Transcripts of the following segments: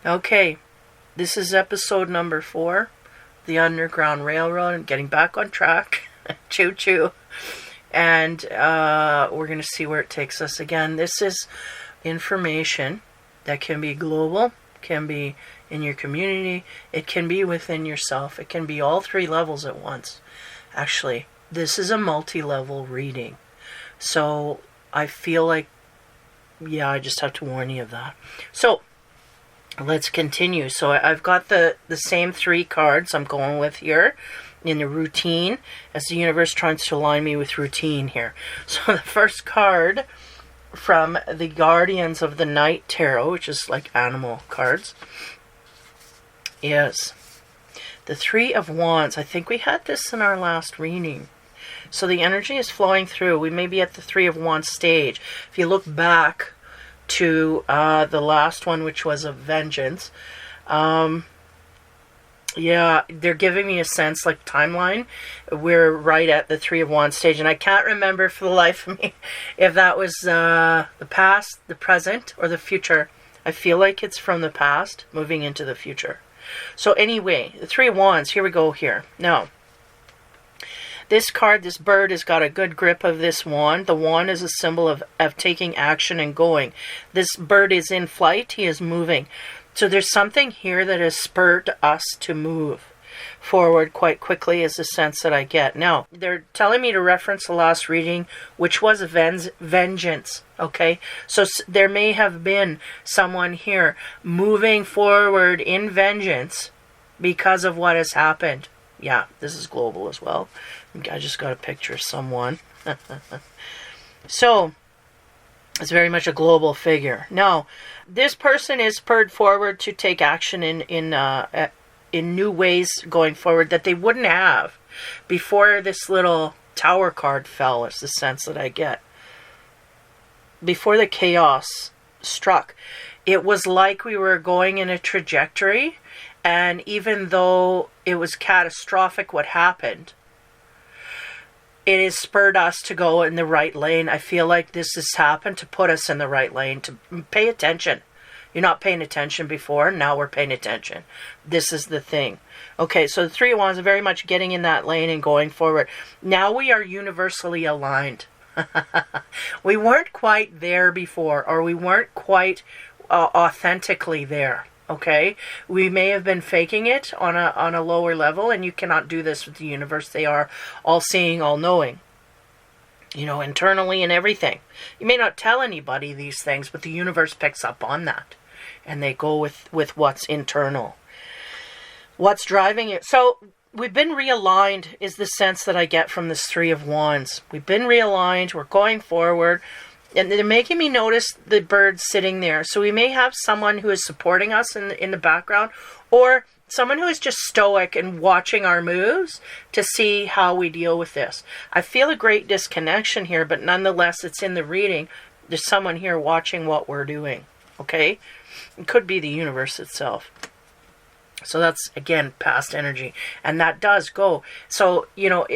Okay, this is episode number 4, the Underground Railroad, and getting back on track. Choo choo. And we're going to see where it takes us. Again, this is information that can be global, can be in your community, it can be within yourself, it can be all 3 levels at once. Actually, this is a multi-level reading. So I feel like, yeah, I just have to warn you of that. So let's continue. So I've got the same 3 cards I'm going with here in the routine, as the universe tries to align me with routine here. So the first card from the Guardians of the Night Tarot, which is like animal cards, is the 3 of Wands. I think we had this in our last reading. So the energy is flowing through. We may be at the 3 of Wands stage. If you look back to the last one, which was of Vengeance, yeah, they're giving me a sense, like timeline, we're right at the 3 of Wands stage. And I can't remember for the life of me if that was the past, the present, or the future. I feel like it's from the past moving into the future. So anyway, the 3 of Wands, here we go here. Now, this card, this bird, has got a good grip of this wand. The wand is a symbol of taking action and going. This bird is in flight. He is moving. So there's something here that has spurred us to move forward quite quickly, is the sense that I get. Now, they're telling me to reference the last reading, which was Vengeance. Okay? So there may have been someone here moving forward in vengeance because of what has happened. Yeah, this is global as well. I just got a picture of someone. So, it's very much a global figure. Now, this person is spurred forward to take action in new ways going forward that they wouldn't have before this little tower card fell, is the sense that I get. Before the chaos struck, it was like we were going in a trajectory, and even though it was catastrophic what happened, it has spurred us to go in the right lane. I feel like this has happened to put us in the right lane, to pay attention. You're not paying attention before, now we're paying attention. This is the thing. Okay, so the 3 of Wands are very much getting in that lane and going forward. Now we are universally aligned. We weren't quite there before, or we weren't quite authentically there. Okay, we may have been faking it on a lower level, and you cannot do this with the universe. They are all-seeing, all-knowing, you know, internally and everything. You may not tell anybody these things, but the universe picks up on that, and they go with what's internal, what's driving it. So we've been realigned, is the sense that I get from this 3 of Wands. We've been realigned. We're going forward. And they're making me notice the bird sitting there. So we may have someone who is supporting us in the background, or someone who is just stoic and watching our moves to see how we deal with this. I feel a great disconnection here, but nonetheless, it's in the reading. There's someone here watching what we're doing. Okay? It could be the universe itself. So that's, again, past energy. And that does go. So, you know,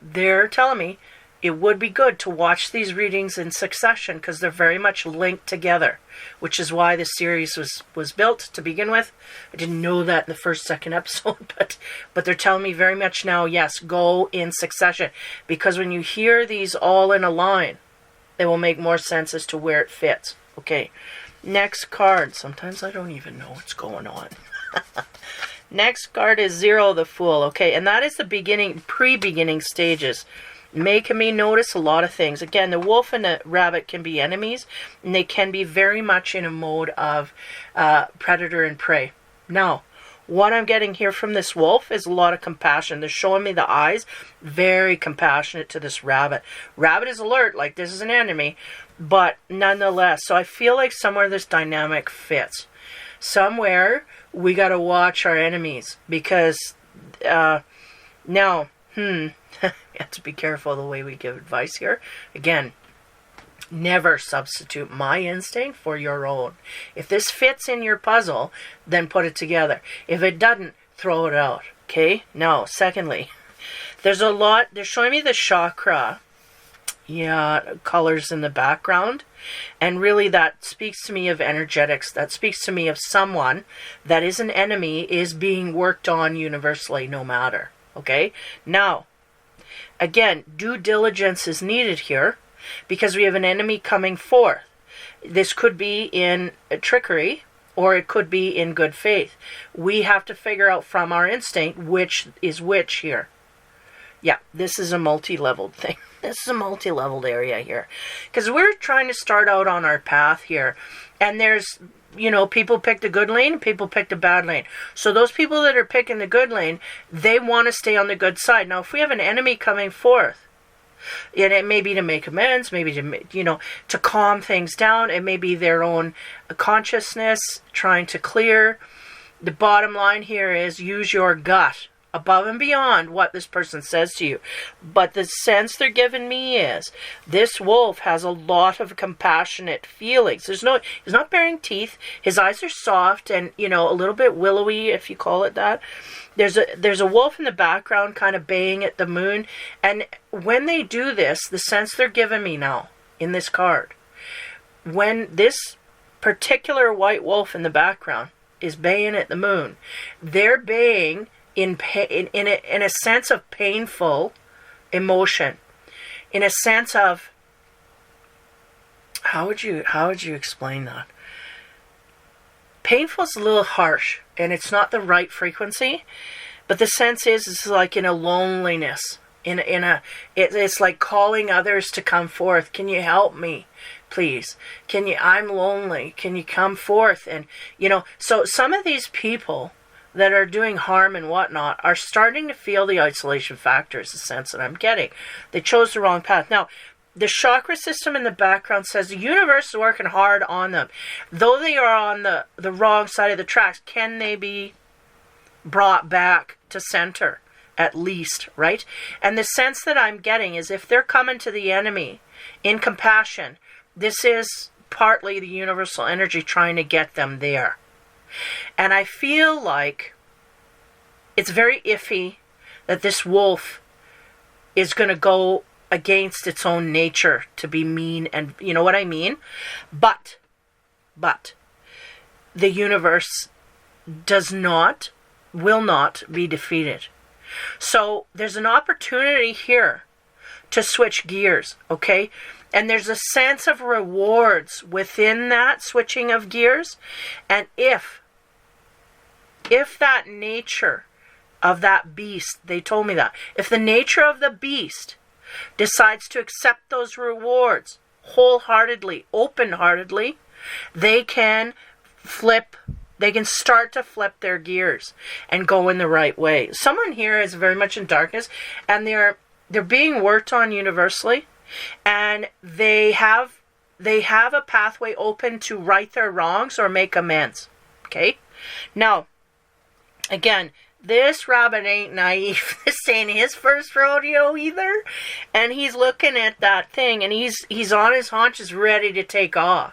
they're telling me it would be good to watch these readings in succession, because they're very much linked together, which is why this series was built to begin with. I didn't know that in the second episode, but they're telling me very much now, yes, go in succession, because when you hear these all in a line, they will make more sense as to where it fits. Okay, next card. Sometimes I don't even know what's going on. Next card is 0, the Fool. Okay, and that is the beginning, pre-beginning stages. Making me notice a lot of things. Again, the wolf and the rabbit can be enemies, and they can be very much in a mode of predator and prey. Now, what I'm getting here from this wolf is a lot of compassion. They're showing me the eyes, very compassionate to this rabbit. Rabbit is alert, like this is an enemy, but nonetheless, so I feel like somewhere this dynamic fits. Somewhere we got to watch our enemies, because now, you have to be careful the way we give advice here. Again, never substitute my instinct for your own. If this fits in your puzzle, then put it together. If it doesn't, throw it out. Okay? Now, secondly, there's a lot, they're showing me the chakra Yeah, colors in the background. And really that speaks to me of energetics. That speaks to me of someone that is an enemy is being worked on universally no matter. Okay? Now, again, due diligence is needed here because we have an enemy coming forth. This could be in trickery or it could be in good faith. We have to figure out from our instinct which is which here. Yeah, this is a multi-leveled thing. This is a multi-leveled area here. Because we're trying to start out on our path here. And there's, people pick the good lane, people pick the bad lane. So those people that are picking the good lane, they want to stay on the good side. Now, if we have an enemy coming forth, and it may be to make amends, maybe to calm things down. It may be their own consciousness trying to clear. The bottom line here is use your gut above and beyond what this person says to you. But the sense they're giving me is this wolf has a lot of compassionate feelings. He's not baring teeth. His eyes are soft and, a little bit willowy, if you call it that. There's a wolf in the background kind of baying at the moon. And when they do this, the sense they're giving me now in this card, when this particular white wolf in the background is baying at the moon, they're baying in a sense of painful emotion, in a sense of, how would you explain that? Painful is a little harsh, and it's not the right frequency, but the sense is it's like in a loneliness, it's like calling others to come forth. Can you help me, please? I'm lonely. Can you come forth? And so some of these people that are doing harm and whatnot are starting to feel the isolation factor is the sense that I'm getting. They chose the wrong path. Now, the chakra system in the background says the universe is working hard on them. Though they are on the wrong side of the tracks, can they be brought back to center at least, right? And the sense that I'm getting is if they're coming to the enemy in compassion, this is partly the universal energy trying to get them there. And I feel like it's very iffy that this wolf is going to go against its own nature to be mean, and you know what I mean? But the universe will not be defeated. So there's an opportunity here to switch gears, okay? And there's a sense of rewards within that switching of gears. And if that nature of that beast, they told me that, if the nature of the beast decides to accept those rewards wholeheartedly, open-heartedly, they can start to flip their gears and go in the right way. Someone here is very much in darkness, and they're being worked on universally, and they have a pathway open to right their wrongs or make amends. Okay? Now, again, this rabbit ain't naive. This ain't his first rodeo either. And he's looking at that thing, and he's on his haunches ready to take off.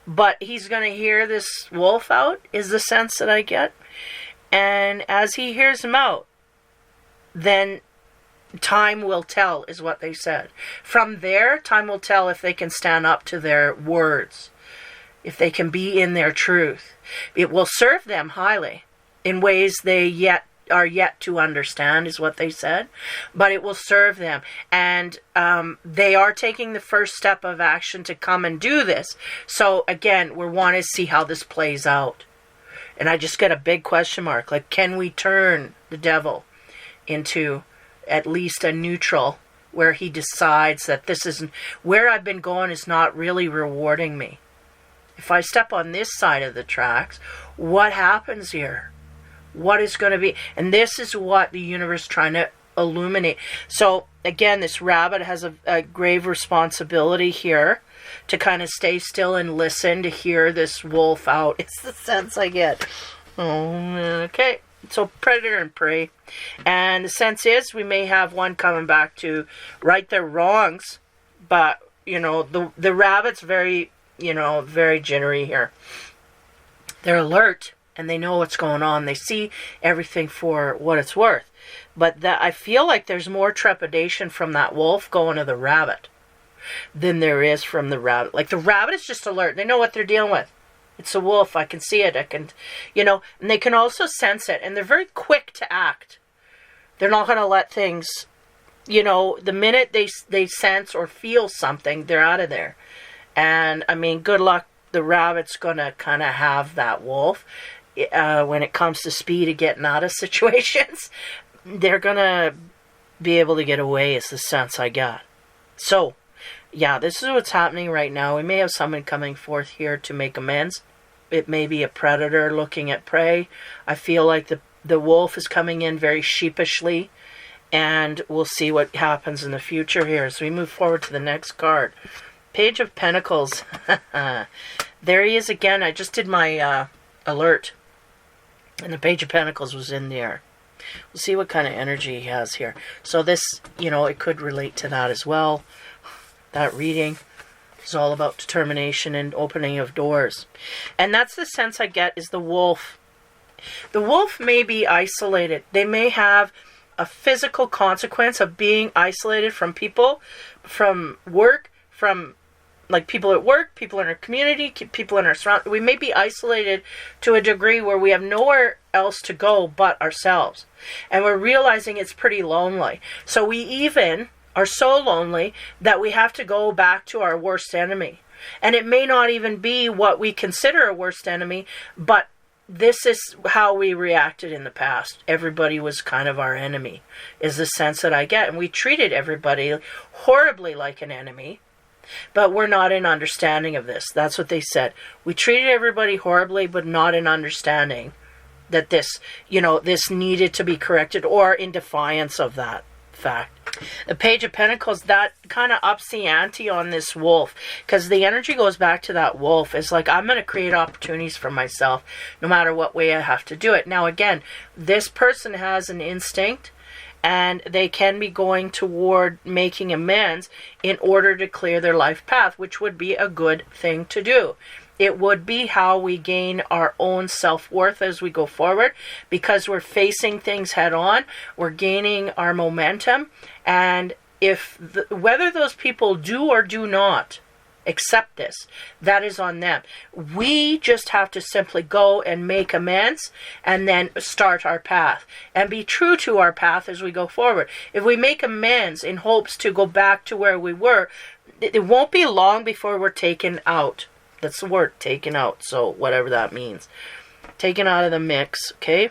But he's going to hear this wolf out, is the sense that I get. And as he hears him out, then time will tell, is what they said. From there, time will tell if they can stand up to their words, if they can be in their truth. It will serve them highly in ways they are yet to understand, is what they said. But it will serve them. And they are taking the first step of action to come and do this. So again, we want to see how this plays out. And I just get a big question mark. Like, can we turn the devil into at least a neutral where he decides that this isn't, where I've been going is not really rewarding me? If I step on this side of the tracks, what happens here? What is going to be? And this is what the universe is trying to illuminate. So again, this rabbit has a grave responsibility here to kind of stay still and listen to hear this wolf out. It's the sense I get. Oh, okay. So predator and prey. And the sense is we may have one coming back to right their wrongs. But, the rabbit's very, very jittery here. They're alert. And they know what's going on. They see everything for what it's worth. But I feel like there's more trepidation from that wolf going to the rabbit. than there is from the rabbit. Like the rabbit is just alert. They know what they're dealing with. It's a wolf. I can see it. I can, and they can also sense it. And they're very quick to act. They're not going to let things, the minute they sense or feel something, they're out of there. And, I mean, good luck. The rabbit's going to kind of have that wolf when it comes to speed of getting out of situations. They're going to be able to get away is the sense I got. So, yeah, this is what's happening right now. We may have someone coming forth here to make amends. It may be a predator looking at prey. I feel like the wolf is coming in very sheepishly, and we'll see what happens in the future here as we move forward to the next card. Page of Pentacles. There he is again. I just did my alert, and the Page of Pentacles was in there. We'll see what kind of energy he has here. So this, it could relate to that as well. That reading is all about determination and opening of doors. And that's the sense I get is the wolf. The wolf may be isolated. They may have a physical consequence of being isolated from people, from work, from like people at work, people in our community, people in our surroundings. We may be isolated to a degree where we have nowhere else to go but ourselves. And we're realizing it's pretty lonely. So we even are so lonely that we have to go back to our worst enemy. And it may not even be what we consider a worst enemy, but this is how we reacted in the past. Everybody was kind of our enemy, is the sense that I get. And we treated everybody horribly like an enemy, but we're not in understanding of this. That's what they said. We treated everybody horribly, but not in understanding that this, this needed to be corrected or in defiance of that fact. The Page of Pentacles, that kind of ups the ante on this wolf, because the energy goes back to that wolf. It's like, I'm going to create opportunities for myself no matter what way I have to do it. Now again, this person has an instinct, and they can be going toward making amends in order to clear their life path, which would be a good thing to do. It would be how we gain our own self-worth as we go forward, because we're facing things head on, we're gaining our momentum, and whether those people do or do not accept this, that is on them. We just have to simply go and make amends and then start our path and be true to our path as we go forward. If we make amends in hopes to go back to where we were, it won't be long before we're taken out. That's the word, taken out. So whatever that means. Taken out of the mix, okay?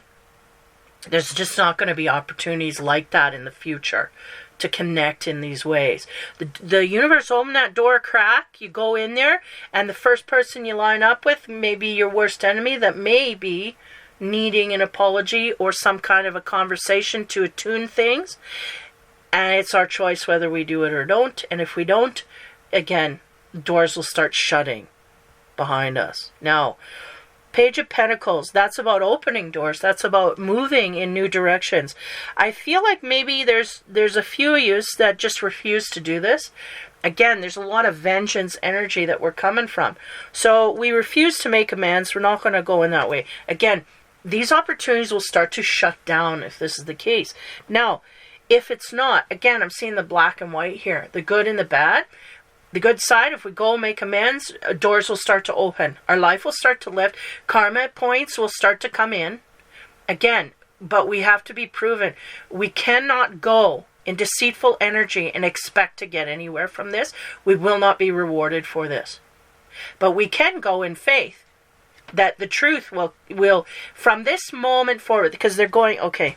There's just not going to be opportunities like that in the future to connect in these ways. The universe opened that door crack. You go in there, and the first person you line up with may be your worst enemy that may be needing an apology or some kind of a conversation to attune things. And it's our choice whether we do it or don't. And if we don't, again, doors will start shutting behind us. Now, Page of Pentacles, that's about opening doors. That's about moving in new directions. I feel like maybe there's a few of you that just refuse to do this. Again, there's a lot of vengeance energy that we're coming from. So we refuse to make amends. We're not going to go in that way. Again, these opportunities will start to shut down if this is the case. Now, if it's not, again, I'm seeing the black and white here, the good and the bad. The good side, if we go make amends, doors will start to open. Our life will start to lift. Karma points will start to come in. Again, but we have to be proven. We cannot go in deceitful energy and expect to get anywhere from this. We will not be rewarded for this. But we can go in faith that the truth will from this moment forward, because they're going, okay.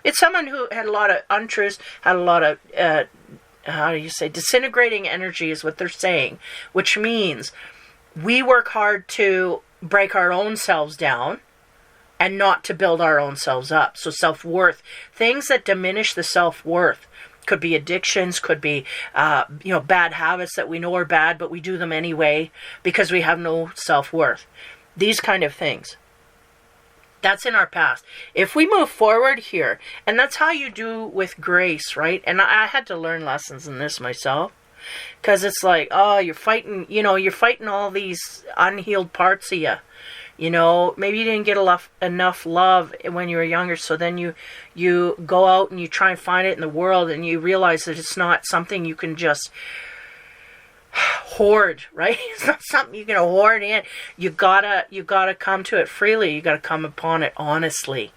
It's someone who had a lot of untruths, had a lot of how do you say, disintegrating energy is what they're saying, which means we work hard to break our own selves down and not to build our own selves up. So self-worth, things that diminish the self-worth, could be addictions, could be bad habits that we know are bad, but we do them anyway because we have no self-worth. These kind of things. That's in our past. If we move forward here, and that's how you do with grace, right? And I had to learn lessons in this myself, because it's like, oh, you're fighting all these unhealed parts of you. Maybe you didn't get enough love when you were younger, so then you go out and you try and find it in the world, and you realize that it's not something you can just hoard, right? It's not something you can hoard in. You gotta come to it freely. You gotta come upon it honestly.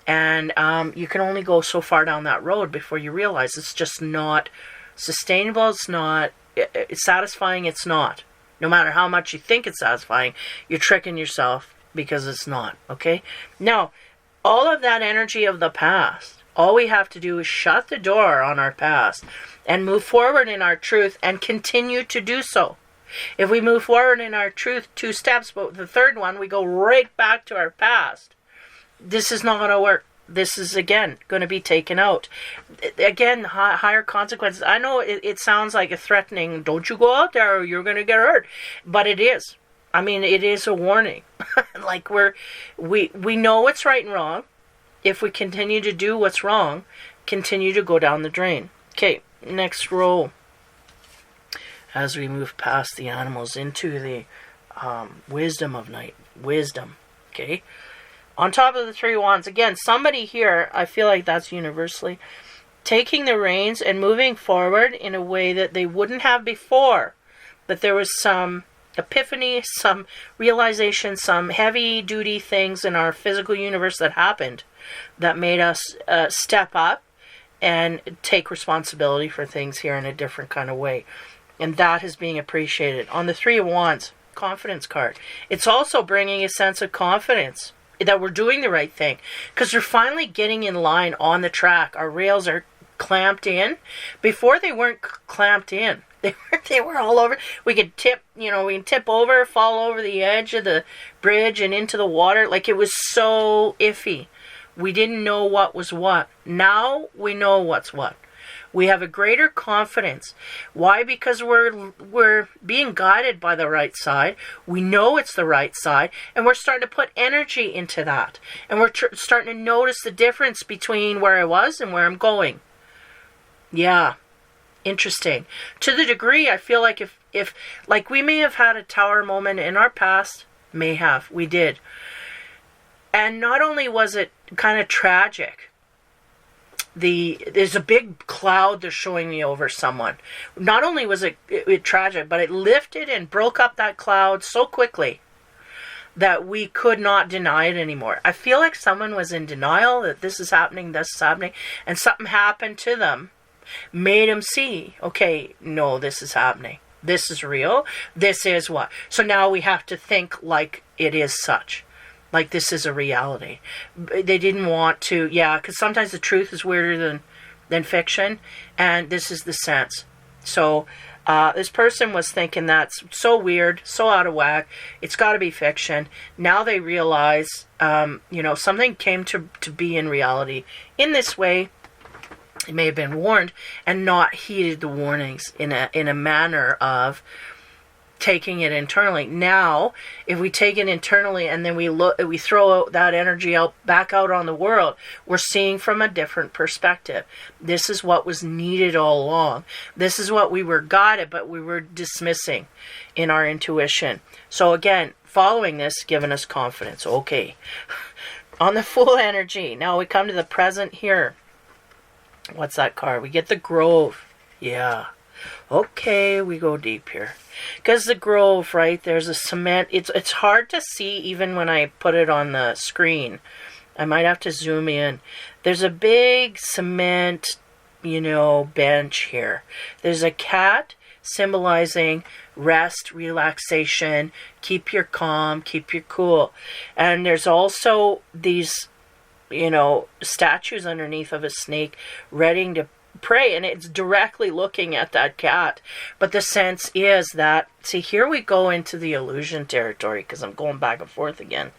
And you can only go so far down that road before you realize it's just not sustainable. It's not it's satisfying. It's not. No matter how much you think it's satisfying, you're tricking yourself because it's not. Okay? Now, all of that energy of the past, all we have to do is shut the door on our past and move forward in our truth and continue to do so. If we move forward in our truth 2 steps, but the third one, we go right back to our past, this is not going to work. This is, again, going to be taken out. Again, higher consequences. I know it sounds like a threatening, don't you go out there or you're going to get hurt. But it is. I mean, it is a warning. Like we know what's right and wrong. If we continue to do what's wrong, continue to go down the drain. Okay, next row. As we move past the animals into the wisdom of night. Wisdom. Okay. On top of the 3 wands, again, somebody here, I feel like that's universally, taking the reins and moving forward in a way that they wouldn't have before. But there was some epiphany, some realization, some heavy-duty things in our physical universe that happened that made us step up and take responsibility for things here in a different kind of way. And that is being appreciated. On the 3 of wands, confidence card. It's also bringing a sense of confidence that we're doing the right thing, because we're finally getting in line on the track. Our rails are clamped in. Before they weren't clamped in. They were all over. We could tip, we can tip over, fall over the edge of the bridge and into the water. Like, it was so iffy. We didn't know what was what. Now we know what's what. We have a greater confidence. Why? Because we're being guided by the right side. We know it's the right side, and we're starting to put energy into that. And we're starting to notice the difference between where I was and where I'm going. Yeah, interesting. To the degree I feel like if like we may have had a tower moment in our past, we did. And not only was it kind of tragic, there's a big cloud they're showing me over someone. Not only was it tragic, but it lifted and broke up that cloud so quickly that we could not deny it anymore. I feel like someone was in denial that this is happening, and something happened to them, made them see, okay, no, this is happening. This is real. This is what. So now we have to think like it is such. Like this is a reality. They didn't want to, because sometimes the truth is weirder than fiction, and this is the sense. So this person was thinking that's so weird, so out of whack, it's got to be fiction. Now they realize, something came to be in reality in this way. It may have been warned and not heeded the warnings in a manner of taking it internally. Now, if we take it internally and then we throw that energy back out on the world, we're seeing from a different perspective. This is what was needed all along. This is what we were guided, but we were dismissing in our intuition. So again, following this, giving us confidence. Okay. On the full energy, now we come to the present here. What's that card? We get the Grove. Yeah. Okay, we go deep here. Because the Grove, right, there's a cement. It's hard to see even when I put it on the screen. I might have to zoom in. There's a big cement, bench here. There's a cat symbolizing rest, relaxation, keep your calm, keep your cool. And there's also these, statues underneath of a snake ready to pray, and it's directly looking at that cat. But the sense is that, see, here we go into the illusion territory, because I'm going back and forth again.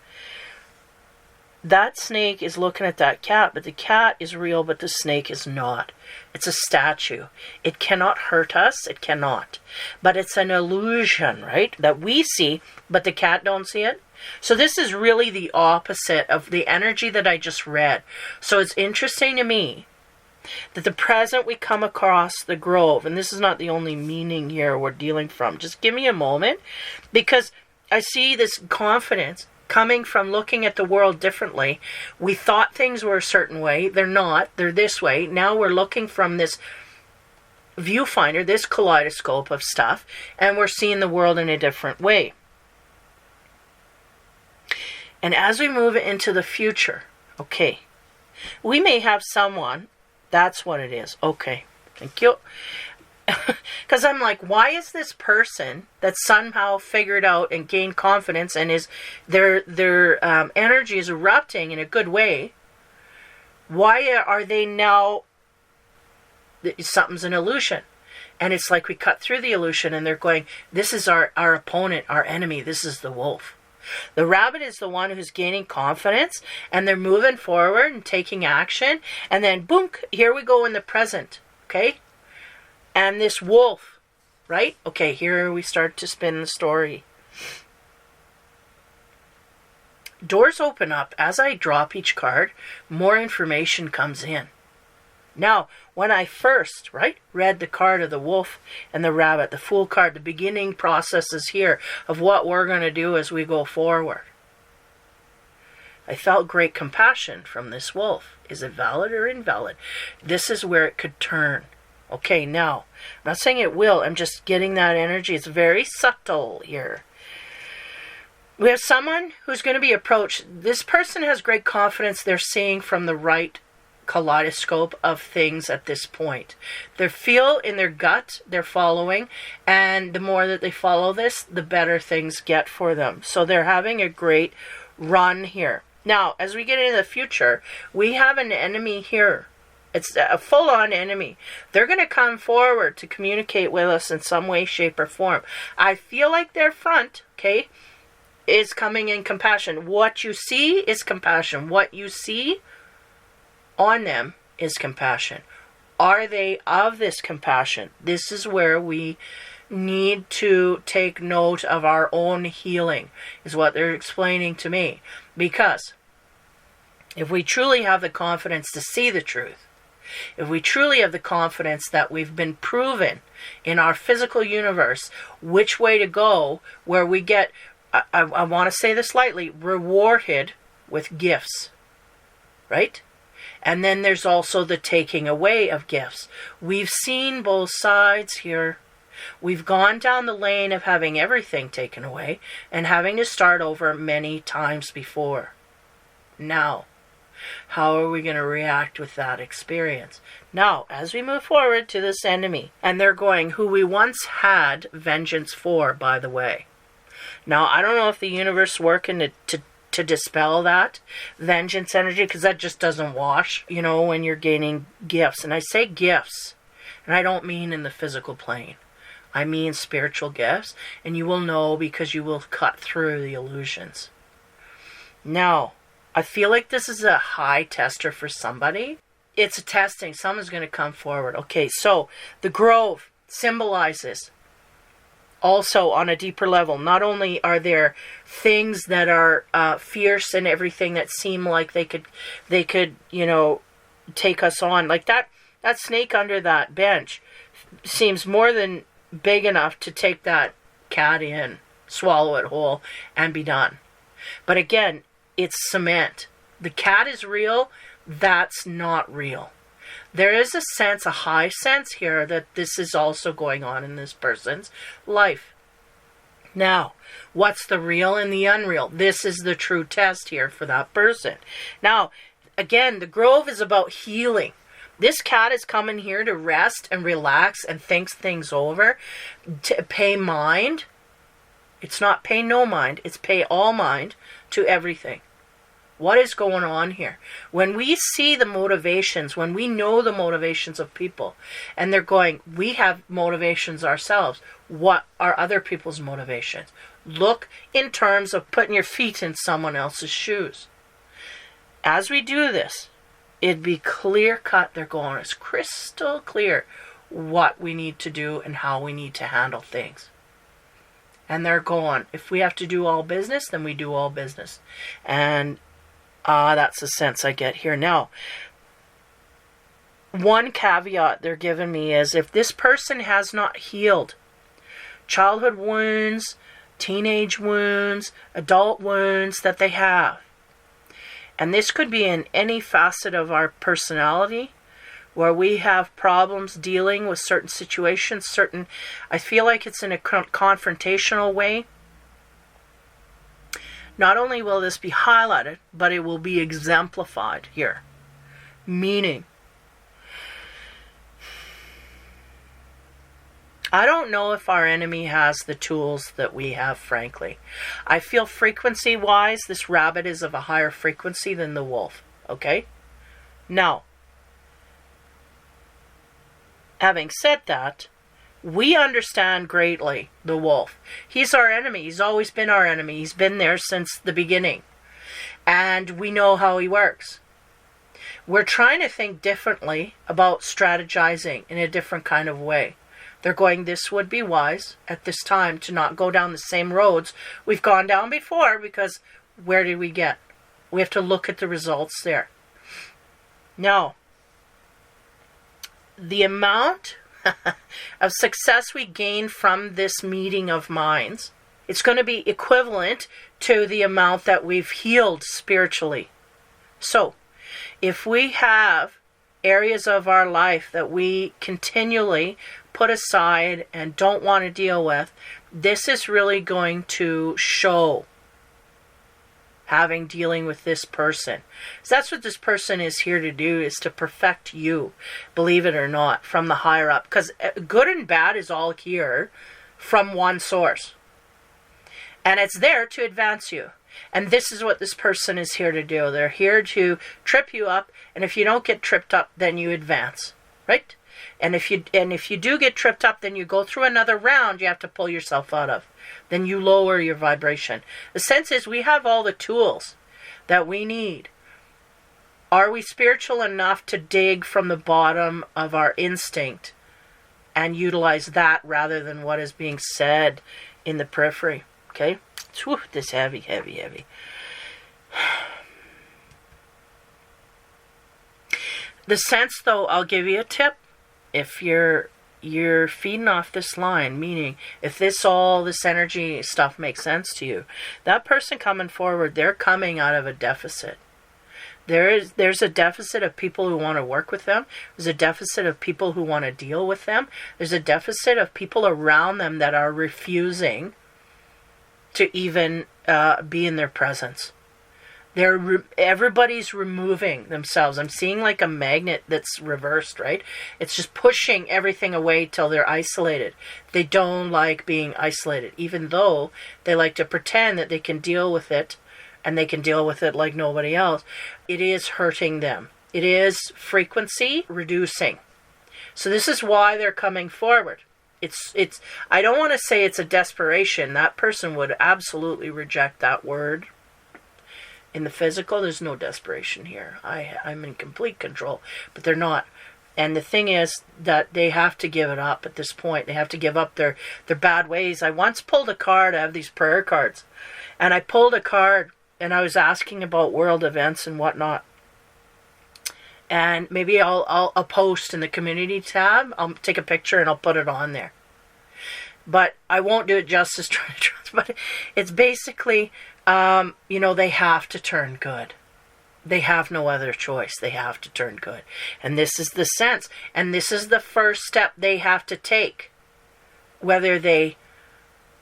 That snake is looking at that cat, but the cat is real, but the snake is not. It's a statue. It cannot hurt us. It cannot. But it's an illusion, right? That we see, but the cat don't see it. So this is really the opposite of the energy that I just read. So it's interesting to me that the present we come across the Grove, and this is not the only meaning here we're dealing from. Just give me a moment, because I see this confidence coming from looking at the world differently. We thought things were a certain way. They're not. They're this way. Now we're looking from this viewfinder, this kaleidoscope of stuff, and we're seeing the world in a different way. And as we move into the future, okay, we may have someone, that's what it is. Okay, thank you. Because I'm like, why is this person that somehow figured out and gained confidence and is their energy is erupting in a good way, why are they now, something's an illusion? And it's like we cut through the illusion and they're going, this is our opponent, our enemy, this is the wolf. The rabbit is the one who's gaining confidence and they're moving forward and taking action, and then boom, here we go in the present, okay? And this wolf, right? Okay, here we start to spin the story. Doors open up. As I drop each card, more information comes in. Now, when I first, read the card of the wolf and the rabbit, the fool card, the beginning process is here of what we're going to do as we go forward. I felt great compassion from this wolf. Is it valid or invalid? This is where it could turn. Okay, now, I'm not saying it will. I'm just getting that energy. It's very subtle here. We have someone who's going to be approached. This person has great confidence. They're seeing from the right kaleidoscope of things at this point. They feel in their gut, they're following, and the more that they follow this, the better things get for them. So they're having a great run here. Now, as we get into the future, we have an enemy here. It's a full-on enemy. They're going to come forward to communicate with us in some way, shape, or form. I feel like their front, okay, is coming in compassion. What you see is compassion. What you see on them is compassion. Are they of this compassion? This is where we need to take note of our own healing, is what they're explaining to me. Because if we truly have the confidence to see the truth, if we truly have the confidence that we've been proven in our physical universe which way to go, where we get, I want to say this lightly, rewarded with gifts, right? And then there's also the taking away of gifts. We've seen both sides here. We've gone down the lane of having everything taken away and having to start over many times before. Now, how are we going to react with that experience? Now, as we move forward to this enemy, and they're going, who we once had vengeance for, by the way. Now, I don't know if the universe is working to dispel that vengeance energy, because that just doesn't wash, when you're gaining gifts. And I say gifts, and I don't mean in the physical plane. I mean spiritual gifts, and you will know because you will cut through the illusions. Now, I feel like this is a high tester for somebody. It's a testing. Someone's going to come forward. Okay, so the grove symbolizes also on a deeper level. Not only are there things that are fierce and everything that seem like they could, take us on. Like that snake under that bench seems more than big enough to take that cat in, swallow it whole, and be done. But again, it's cement. The cat is real. That's not real. There is a sense, a high sense here that this is also going on in this person's life. Now, what's the real and the unreal? This is the true test here for that person. Now, again, the grove is about healing. This cat is coming here to rest and relax and think things over, to pay mind. It's not pay no mind, it's pay all mind to everything. What is going on here? When we see the motivations, when we know the motivations of people, and they're going, we have motivations ourselves. What are other people's motivations? Look in terms of putting your feet in someone else's shoes. As we do this, it'd be clear cut. They're going, it's crystal clear what we need to do and how we need to handle things. And they're going, if we have to do all business, then we do all business. And that's the sense I get here. Now, one caveat they're giving me is if this person has not healed childhood wounds, teenage wounds, adult wounds that they have, and this could be in any facet of our personality, where we have problems dealing with certain situations, I feel like it's in a confrontational way. Not only will this be highlighted, but it will be exemplified here. Meaning, I don't know if our enemy has the tools that we have, frankly. I feel frequency-wise, this rabbit is of a higher frequency than the wolf. Okay? Now, having said that, we understand greatly the wolf. He's our enemy. He's always been our enemy. He's been there since the beginning. And we know how he works. We're trying to think differently about strategizing in a different kind of way. They're going, this would be wise at this time to not go down the same roads we've gone down before, because where did we get? We have to look at the results there. Now, the amount of success we gain from this meeting of minds, it's going to be equivalent to the amount that we've healed spiritually. So, if we have areas of our life that we continually put aside and don't want to deal with, this is really going to show dealing with this person. So that's what this person is here to do, is to perfect you, believe it or not, from the higher up. Because good and bad is all here from one source. And it's there to advance you. And this is what this person is here to do. They're here to trip you up, and if you don't get tripped up, then you advance, right? And if you do get tripped up, then you go through another round you have to pull yourself out of. Then you lower your vibration. The sense is we have all the tools that we need. Are we spiritual enough to dig from the bottom of our instinct and utilize that rather than what is being said in the periphery? Okay? Whew, this heavy, heavy, heavy. The sense, though, I'll give you a tip. If you're feeding off this line, meaning if all this energy stuff makes sense to you, that person coming forward, they're coming out of a deficit. There's a deficit of people who want to work with them. There's a deficit of people who want to deal with them. There's a deficit of people around them that are refusing to even be in their presence. Everybody's removing themselves. I'm seeing like a magnet that's reversed, right? It's just pushing everything away till they're isolated. They don't like being isolated, even though they like to pretend that they can deal with it, and they can deal with it like nobody else. It is hurting them. It is frequency reducing. So this is why they're coming forward. It's. I don't want to say it's a desperation. That person would absolutely reject that word. In the physical, there's no desperation here. I'm in complete control, but they're not. And the thing is that they have to give it up at this point. They have to give up their bad ways. I once pulled a card. I have these prayer cards. And I pulled a card, and I was asking about world events and whatnot. And maybe I'll post in the community tab. I'll take a picture and I'll put it on there. But I won't do it justice trying to trust. But it's basically... they have to turn good. They have no other choice. They have to turn good. And this is the sense. And this is the first step they have to take. Whether they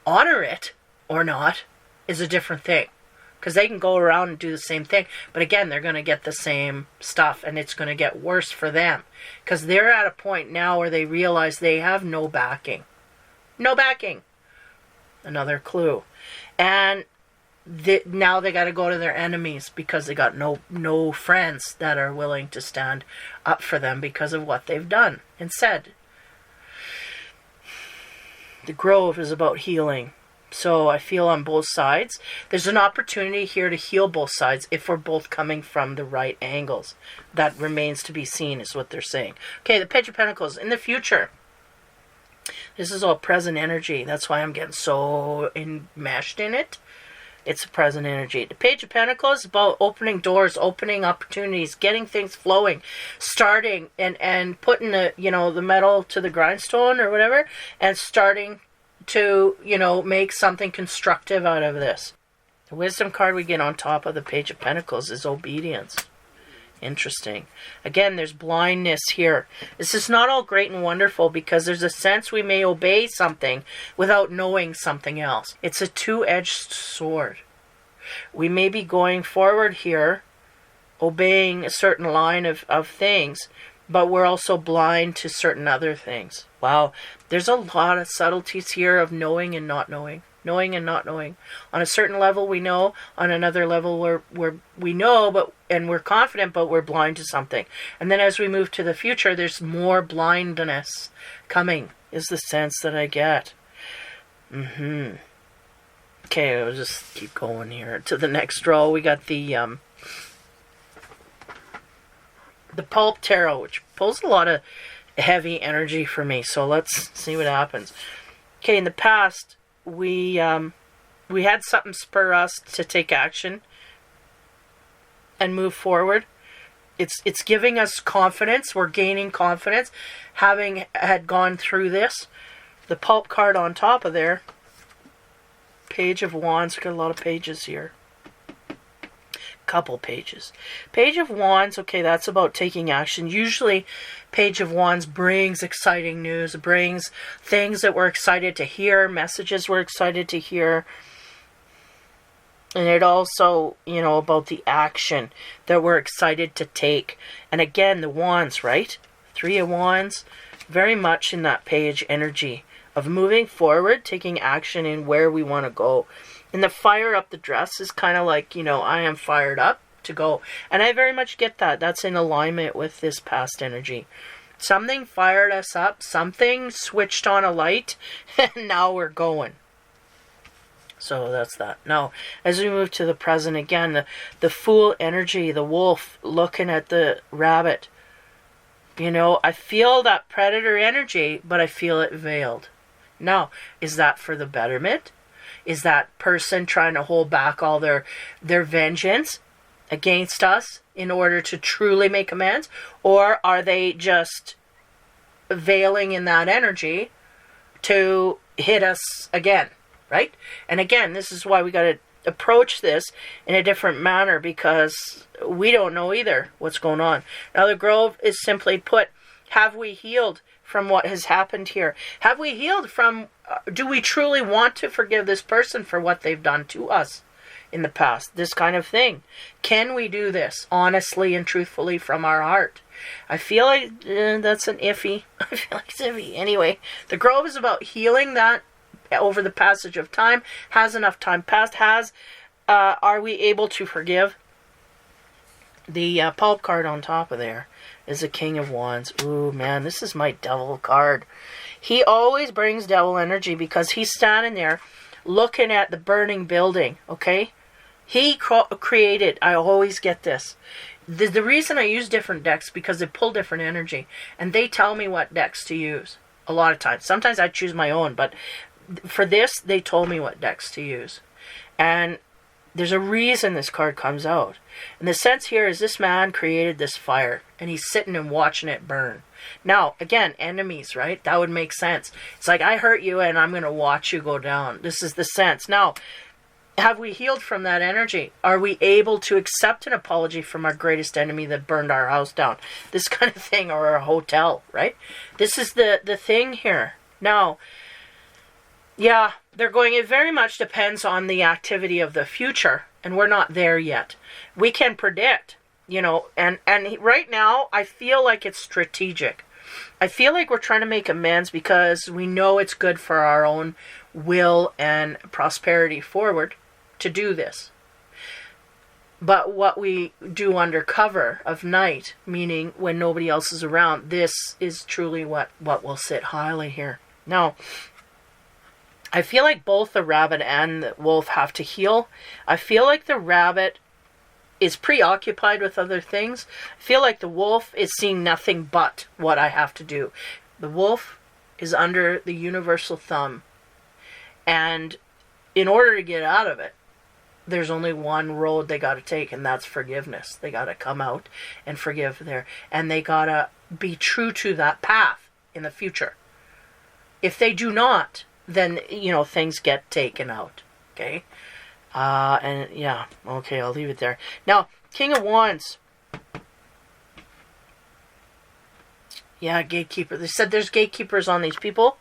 honor it or not is a different thing. Because they can go around and do the same thing. But again, they're going to get the same stuff. And it's going to get worse for them. Because they're at a point now where they realize they have no backing. No backing. Another clue. And... now they got to go to their enemies because they got no friends that are willing to stand up for them because of what they've done and said. The Grove is about healing. So I feel on both sides. There's an opportunity here to heal both sides if we're both coming from the right angles. That remains to be seen is what they're saying. Okay, the Page of Pentacles. In the future, this is all present energy. That's why I'm getting so enmeshed in it. It's a present energy. The Page of Pentacles is about opening doors, opening opportunities, getting things flowing, starting and putting the metal to the grindstone or whatever, and starting to, make something constructive out of this. The Wisdom card we get on top of the Page of Pentacles is obedience. Interesting. Again, there's blindness here. This is not all great and wonderful because there's a sense we may obey something without knowing something else. It's a two-edged sword. We may be going forward here, obeying a certain line of things, but we're also blind to certain other things. Wow, there's a lot of subtleties here of knowing and not knowing. Knowing and not knowing. On a certain level we know, on another level we know and we're confident, but we're blind to something. And then as we move to the future, there's more blindness coming, is the sense that I get. Okay, I'll just keep going here to the next draw. We got the Pulp Tarot, which pulls a lot of heavy energy for me. So let's see what happens. Okay, in the past, we had something spur us to take action and move forward. It's giving us confidence. We're gaining confidence, having had gone through this. The Pulp card on top of there, Page of Wands. Got a lot of pages here. Couple pages. Page of Wands, okay, that's about taking action. Usually Page of Wands brings exciting news, brings things that we're excited to hear, messages we're excited to hear. And it also, about the action that we're excited to take. And again, the Wands, right? Three of Wands, very much in that page energy of moving forward, taking action in where we want to go. And the fire up the dress is kind of like, I am fired up to go. And I very much get that. That's in alignment with this past energy. Something fired us up. Something switched on a light. And now we're going. So that's that. Now, as we move to the present again, the Fool energy, the wolf looking at the rabbit. I feel that predator energy, but I feel it veiled. Now, is that for the betterment? Is that person trying to hold back all their vengeance against us in order to truly make amends? Or are they just veiling in that energy to hit us again, right? And again, this is why we got to approach this in a different manner, because we don't know either what's going on. Now, the Grove is simply put, have we healed from what has happened here? Have we healed from, do we truly want to forgive this person for what they've done to us in the past? This kind of thing. Can we do this honestly and truthfully from our heart? I feel like that's an iffy. I feel like it's iffy. Anyway, the Grove is about healing that over the passage of time. Has enough time passed? Are we able to forgive? The Pulp card on top of there is the King of Wands. Ooh, man, this is my devil card. He always brings devil energy because he's standing there looking at the burning building, okay? He created, I always get this. The reason I use different decks because they pull different energy. And they tell me what decks to use a lot of times. Sometimes I choose my own, but for this, they told me what decks to use. And there's a reason this card comes out. And the sense here is this man created this fire. And he's sitting and watching it burn. Now, again, enemies, right? That would make sense. It's like, I hurt you and I'm going to watch you go down. This is the sense. Now, have we healed from that energy? Are we able to accept an apology from our greatest enemy that burned our house down? This kind of thing, or a hotel, right? This is the thing here. Now, yeah, they're going, it very much depends on the activity of the future, and we're not there yet. We can predict, and right now, I feel like it's strategic. I feel like we're trying to make amends because we know it's good for our own will and prosperity forward to do this. But what we do under cover of night, meaning when nobody else is around, this is truly what will sit highly here. Now, I feel like both the rabbit and the wolf have to heal. I feel like the rabbit is preoccupied with other things. I feel like the wolf is seeing nothing but what I have to do. The wolf is under the universal thumb. And in order to get out of it, there's only one road they got to take, and that's forgiveness. They got to come out and forgive there. And they got to be true to that path in the future. If they do not, then, things get taken out. Okay? And yeah, okay, I'll leave it there. Now, King of Wands. Yeah, gatekeeper. They said there's gatekeepers on these people.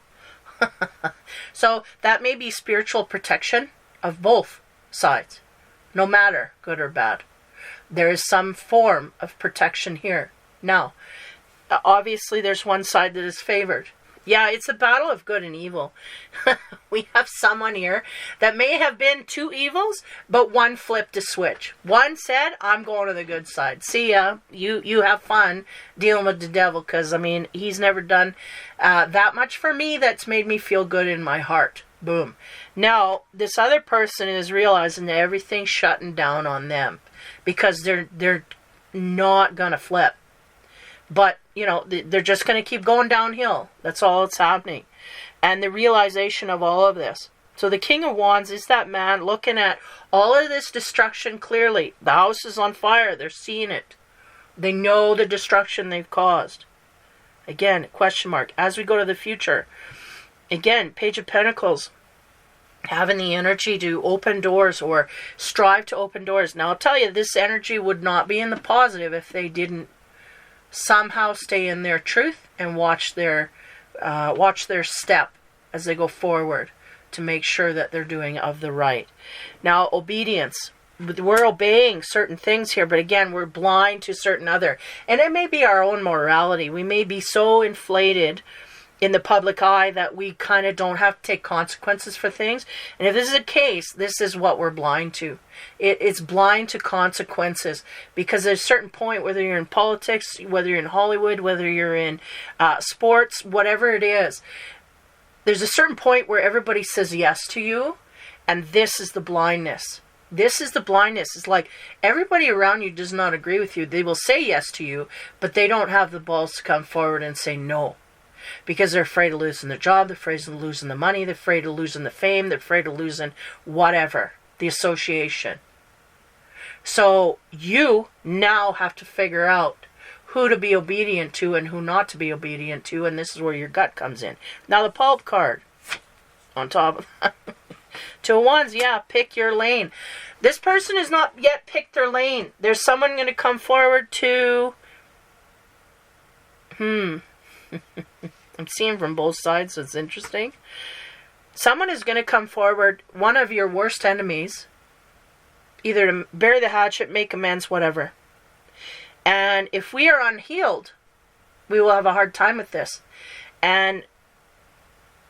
So that may be spiritual protection of both sides, no matter good or bad. There is some form of protection here. Now, obviously there's one side that is favored. Yeah, it's a battle of good and evil. We have someone here that may have been two evils, but one flipped a switch. One said, I'm going to the good side. See ya. You have fun dealing with the devil, because, I mean, he's never done that much for me that's made me feel good in my heart. Boom. Now, this other person is realizing that everything's shutting down on them because they're not going to flip. But, you know, they're just going to keep going downhill. That's all that's happening. And the realization of all of this. So the King of Wands is that man looking at all of this destruction clearly. The house is on fire. They're seeing it. They know the destruction they've caused. Again, question mark. As we go to the future. Again, Page of Pentacles. Having the energy to open doors or strive to open doors. Now, I'll tell you, this energy would not be in the positive if they didn't somehow stay in their truth and watch their step as they go forward to make sure that they're doing of the right. Now, obedience. We're obeying certain things here, but again, we're blind to certain other. And it may be our own morality. We may be so inflated in the public eye that we kind of don't have to take consequences for things. And if this is the case, this is what we're blind to. It's blind to consequences, because there's a certain point, whether you're in politics, whether you're in Hollywood, whether you're in sports, whatever it is, there's a certain point where everybody says yes to you, and this is the blindness. This is the blindness. It's like everybody around you does not agree with you. They will say yes to you, but they don't have the balls to come forward and say no. Because they're afraid of losing their job, they're afraid of losing the money, they're afraid of losing the fame, they're afraid of losing whatever, the association. So you now have to figure out who to be obedient to and who not to be obedient to, and this is where your gut comes in. Now the pulp card on top of Two of Wands, yeah, pick your lane. This person has not yet picked their lane. There's someone going to come forward to... I'm seeing from both sides, so it's interesting. Someone is going to come forward, one of your worst enemies, either to bury the hatchet, make amends, whatever. And if we are unhealed, we will have a hard time with this. And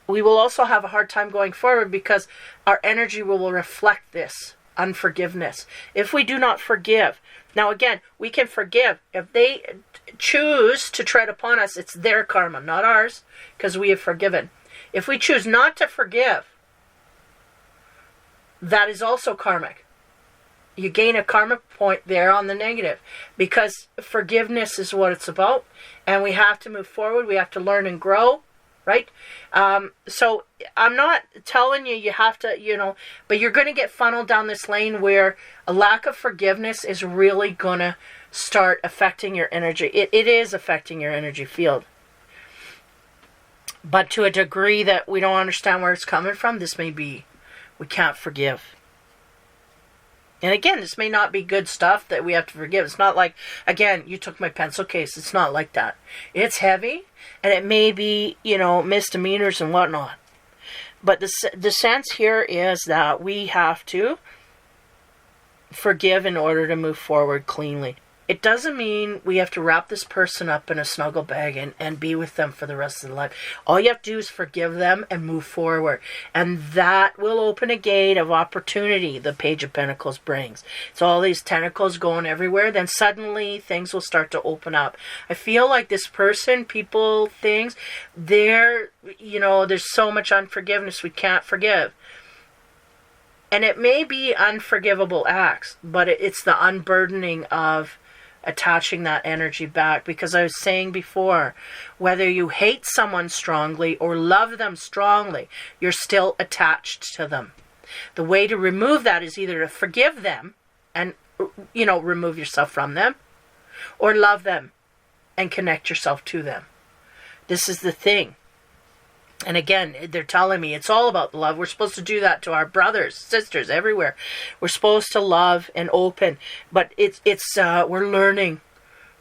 we will also have a hard time going forward because our energy will reflect this unforgiveness. If we do not forgive. Now again, we can forgive. If they choose to tread upon us, it's their karma, not ours, because we have forgiven. If we choose not to forgive, that is also karmic. You gain a karma point there on the negative, because forgiveness is what it's about, and we have to move forward. We have to learn and grow, right? So I'm not telling you have to, but you're going to get funneled down this lane where a lack of forgiveness is really going to start affecting your energy. It is affecting your energy field. But to a degree that we don't understand where it's coming from, this may be, we can't forgive. And again, this may not be good stuff that we have to forgive. It's not like, again, you took my pencil case. It's not like that. It's heavy, and it may be, misdemeanors and whatnot. But the sense here is that we have to forgive in order to move forward cleanly. It doesn't mean we have to wrap this person up in a snuggle bag and be with them for the rest of their life. All you have to do is forgive them and move forward. And that will open a gate of opportunity the Page of Pentacles brings. So all these tentacles going everywhere, then suddenly things will start to open up. I feel like this person, people, things, there's so much unforgiveness we can't forgive. And it may be unforgivable acts, but it's the unburdening of attaching that energy back. Because I was saying before, whether you hate someone strongly or love them strongly, you're still attached to them. The way to remove that is either to forgive them and, remove yourself from them, or love them and connect yourself to them. This is the thing. And again, they're telling me it's all about love. We're supposed to do that to our brothers, sisters, everywhere. We're supposed to love and open. But it's we're learning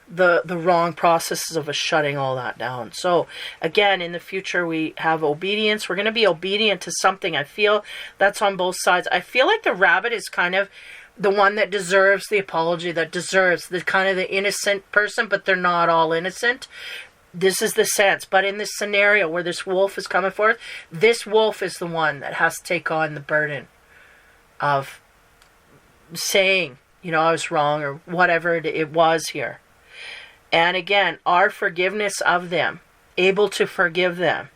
the wrong processes of us shutting all that down. So again, in the future, we have obedience. We're going to be obedient to something. I feel that's on both sides. I feel like the rabbit is kind of the one that deserves the apology, that deserves the kind of the innocent person, but they're not all innocent. This is the sense. But in this scenario where this wolf is coming forth, this wolf is the one that has to take on the burden of saying, I was wrong, or whatever it was here. And again, our forgiveness of them, able to forgive them,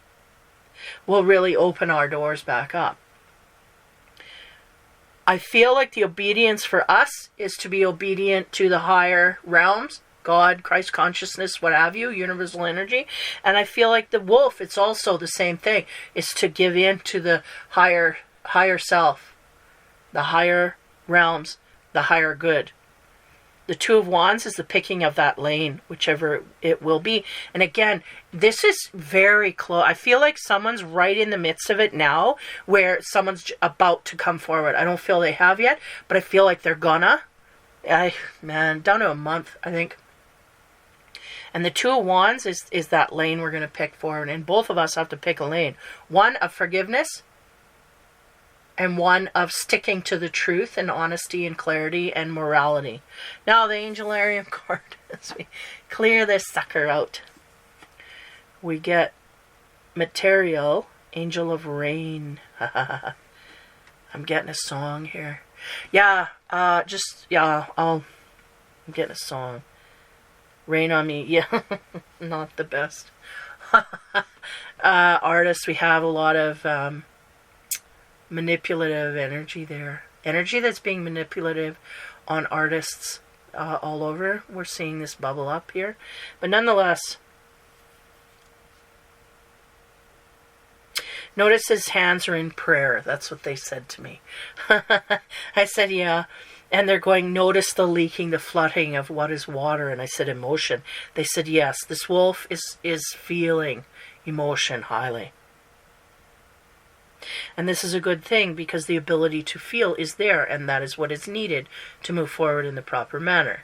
will really open our doors back up. I feel like the obedience for us is to be obedient to the higher realms, God, Christ consciousness, what have you, universal energy. And I feel like the wolf, it's also the same thing, is to give in to the higher self, the higher realms, the higher good. The Two of Wands is the picking of that lane, whichever it will be. And again, this is very close. I feel like someone's right in the midst of it now, where someone's about to come forward. I don't feel they have yet, but I feel like they're gonna. Down to a month, I think. And the Two of Wands is that lane we're going to pick forward. And both of us have to pick a lane. One of forgiveness, and one of sticking to the truth and honesty and clarity and morality. Now the Angelarium card, as we clear this sucker out, we get Material, Angel of Rain. I'm getting a song here. I'm getting a song. Rain on me. Yeah, not the best. Artists, we have a lot of manipulative energy there. Energy that's being manipulative on artists all over. We're seeing this bubble up here. But nonetheless, notice his hands are in prayer. That's what they said to me. I said, yeah. And they're going, notice the leaking, the flooding of what is water. And I said, emotion. They said, yes, this wolf is feeling emotion highly. And this is a good thing, because the ability to feel is there, and that is what is needed to move forward in the proper manner.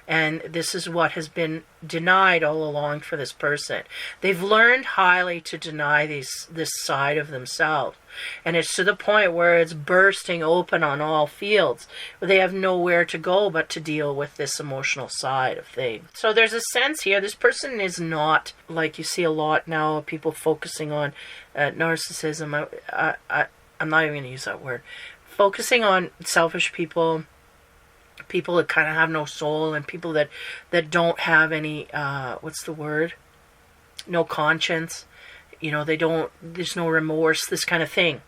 And this is what has been denied all along for this person. They've learned highly to deny this side of themselves. And it's to the point where it's bursting open on all fields, where they have nowhere to go but to deal with this emotional side of things. So there's a sense here, this person is not, like you see a lot now of people focusing on narcissism. I'm not even going to use that word. Focusing on selfish people that kind of have no soul, and people that don't have any, what's the word? No conscience. There's no remorse, this kind of thing.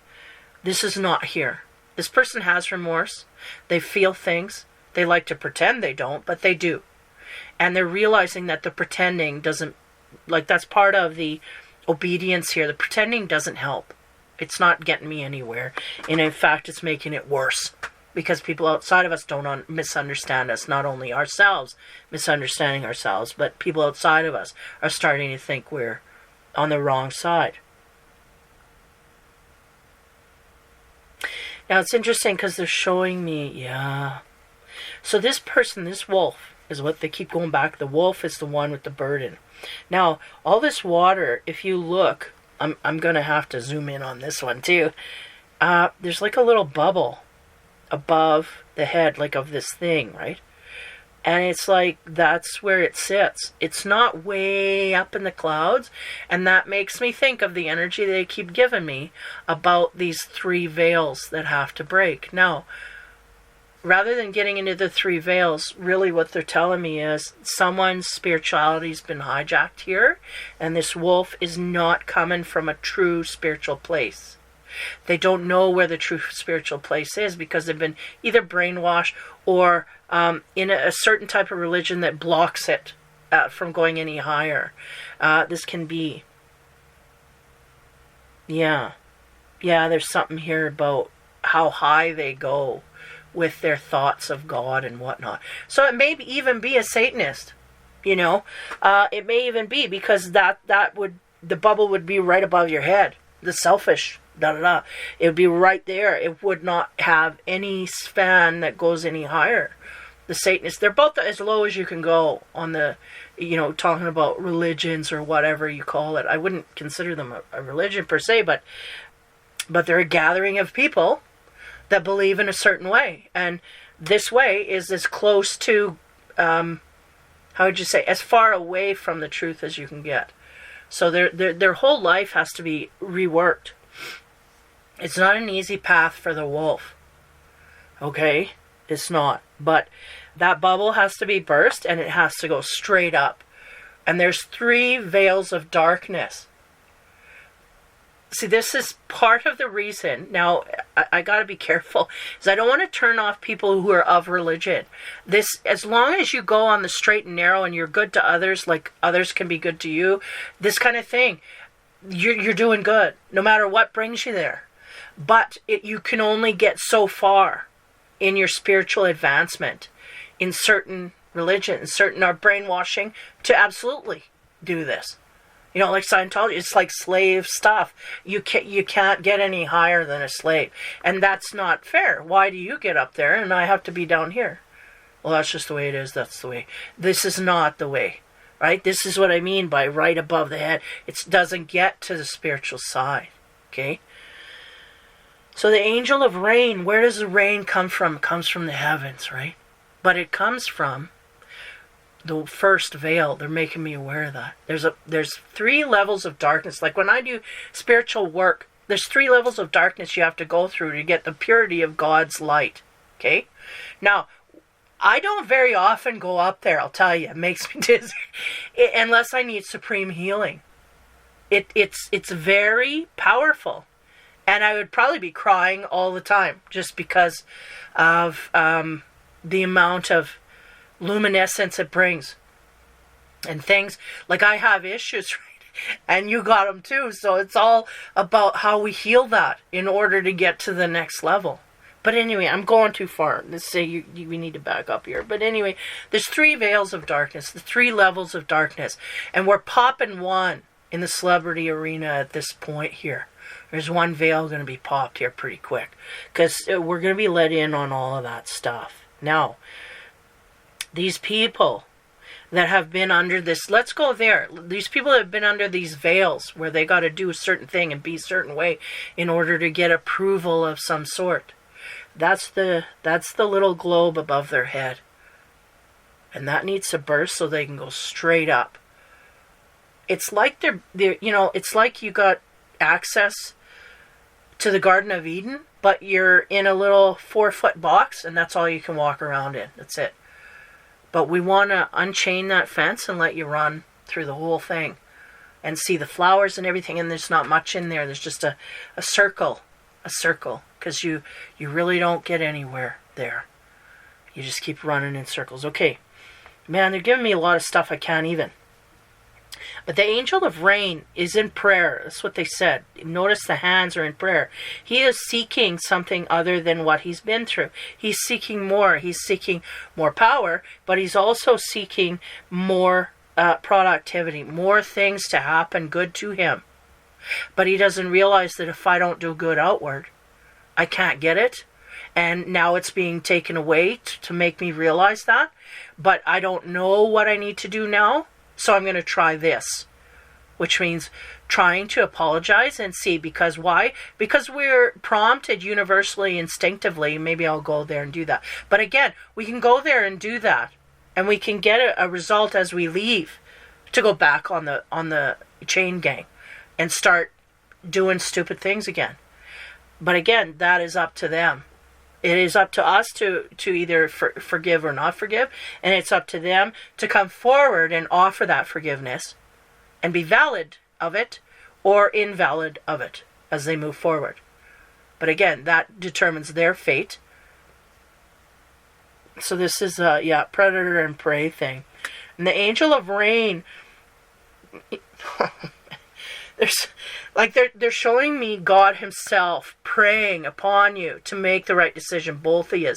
This is not here. This person has remorse. They feel things. They like to pretend they don't, but they do. And they're realizing that the pretending doesn't, that's part of the obedience here. The pretending doesn't help. It's not getting me anywhere. And in fact, it's making it worse. Because people outside of us don't misunderstand us. Not only ourselves misunderstanding ourselves, but people outside of us are starting to think we're on the wrong side. Now it's interesting because they're showing me, So this person, this wolf, is what they keep going back. The wolf is the one with the burden. Now, all this water, if you look, I'm going to have to zoom in on this one too. There's like a little bubble above the head, like of this thing, right? And it's like, that's where it sits. It's not way up in the clouds. And that makes me think of the energy they keep giving me about these 3 veils that have to break. Now, rather than getting into the 3 veils, really what they're telling me is someone's spirituality's been hijacked here. And this wolf is not coming from a true spiritual place. They don't know where the true spiritual place is because they've been either brainwashed or in a certain type of religion that blocks it from going any higher. This can be. Yeah, there's something here about how high they go with their thoughts of God and whatnot. So it may even be a Satanist, It may even be because the bubble would be right above your head. The selfish. It would be right there. It would not have any span that goes any higher. the Satanists. They're both as low as you can go on the, talking about religions or whatever you call it. I wouldn't consider them a religion per se, but they're a gathering of people that believe in a certain way. And this way is as close to, how would you say, as far away from the truth as you can get. So their whole life has to be reworked. It's not an easy path for the wolf. Okay? It's not. But that bubble has to be burst, and it has to go straight up. And there's 3 veils of darkness. See, this is part of the reason. Now, I got to be careful, because I don't want to turn off people who are of religion. This, as long as you go on the straight and narrow and you're good to others, like others can be good to you, this kind of thing, you're doing good, no matter what brings you there. But you can only get so far in your spiritual advancement in certain religions, certain are brainwashing to absolutely do this. Like Scientology, it's like slave stuff. You can't get any higher than a slave. And that's not fair. Why do you get up there and I have to be down here? Well, that's just the way it is. That's the way. This is not the way, right? This is what I mean by right above the head. It doesn't get to the spiritual side, okay? So the angel of rain, where does the rain come from? It comes from the heavens, right? But it comes from the first veil. They're making me aware of that. There's 3 levels of darkness. Like when I do spiritual work, there's 3 levels of darkness you have to go through to get the purity of God's light. Okay? Now, I don't very often go up there, I'll tell you. It makes me dizzy. Unless I need supreme healing. It's very powerful. And I would probably be crying all the time just because of the amount of luminescence it brings. And things, like I have issues, right? And you got them too. So it's all about how we heal that in order to get to the next level. But anyway, I'm going too far. Let's say we need to back up here. But anyway, there's 3 veils of darkness, the 3 levels of darkness. And we're popping one in the celebrity arena at this point here. There's 1 veil going to be popped here pretty quick. Because we're going to be let in on all of that stuff. Now, these people that have been under this, let's go there. These people that have been under these veils where they got to do a certain thing and be a certain way in order to get approval of some sort. That's the little globe above their head. And that needs to burst so they can go straight up. It's like they're it's like you got access to the Garden of Eden, but you're in a little 4-foot box and that's all you can walk around in. That's it. But we want to unchain that fence and let you run through the whole thing and see the flowers and everything, and there's not much in there. There's just a circle, because you really don't get anywhere there. You just keep running in circles. Okay, man, they're giving me a lot of stuff I can't even. But the angel of rain is in prayer. That's what they said. Notice the hands are in prayer. He is seeking something other than what he's been through. He's seeking more. He's seeking more power, but he's also seeking more productivity, more things to happen good to him. But he doesn't realize that if I don't do good outward, I can't get it. And now it's being taken away to make me realize that. But I don't know what I need to do now. So I'm going to try this, which means trying to apologize and see. Because why? Because we're prompted universally, instinctively. Maybe I'll go there and do that. But again, we can go there and do that. And we can get a result as we leave to go back on the chain gang and start doing stupid things again. But again, that is up to them. It is up to us to either forgive or not forgive. And it's up to them to come forward and offer that forgiveness and be valid of it or invalid of it as they move forward. But again, that determines their fate. So this is a predator and prey thing. And the angel of rain, they're showing me God himself praying upon you to make the right decision, both of you.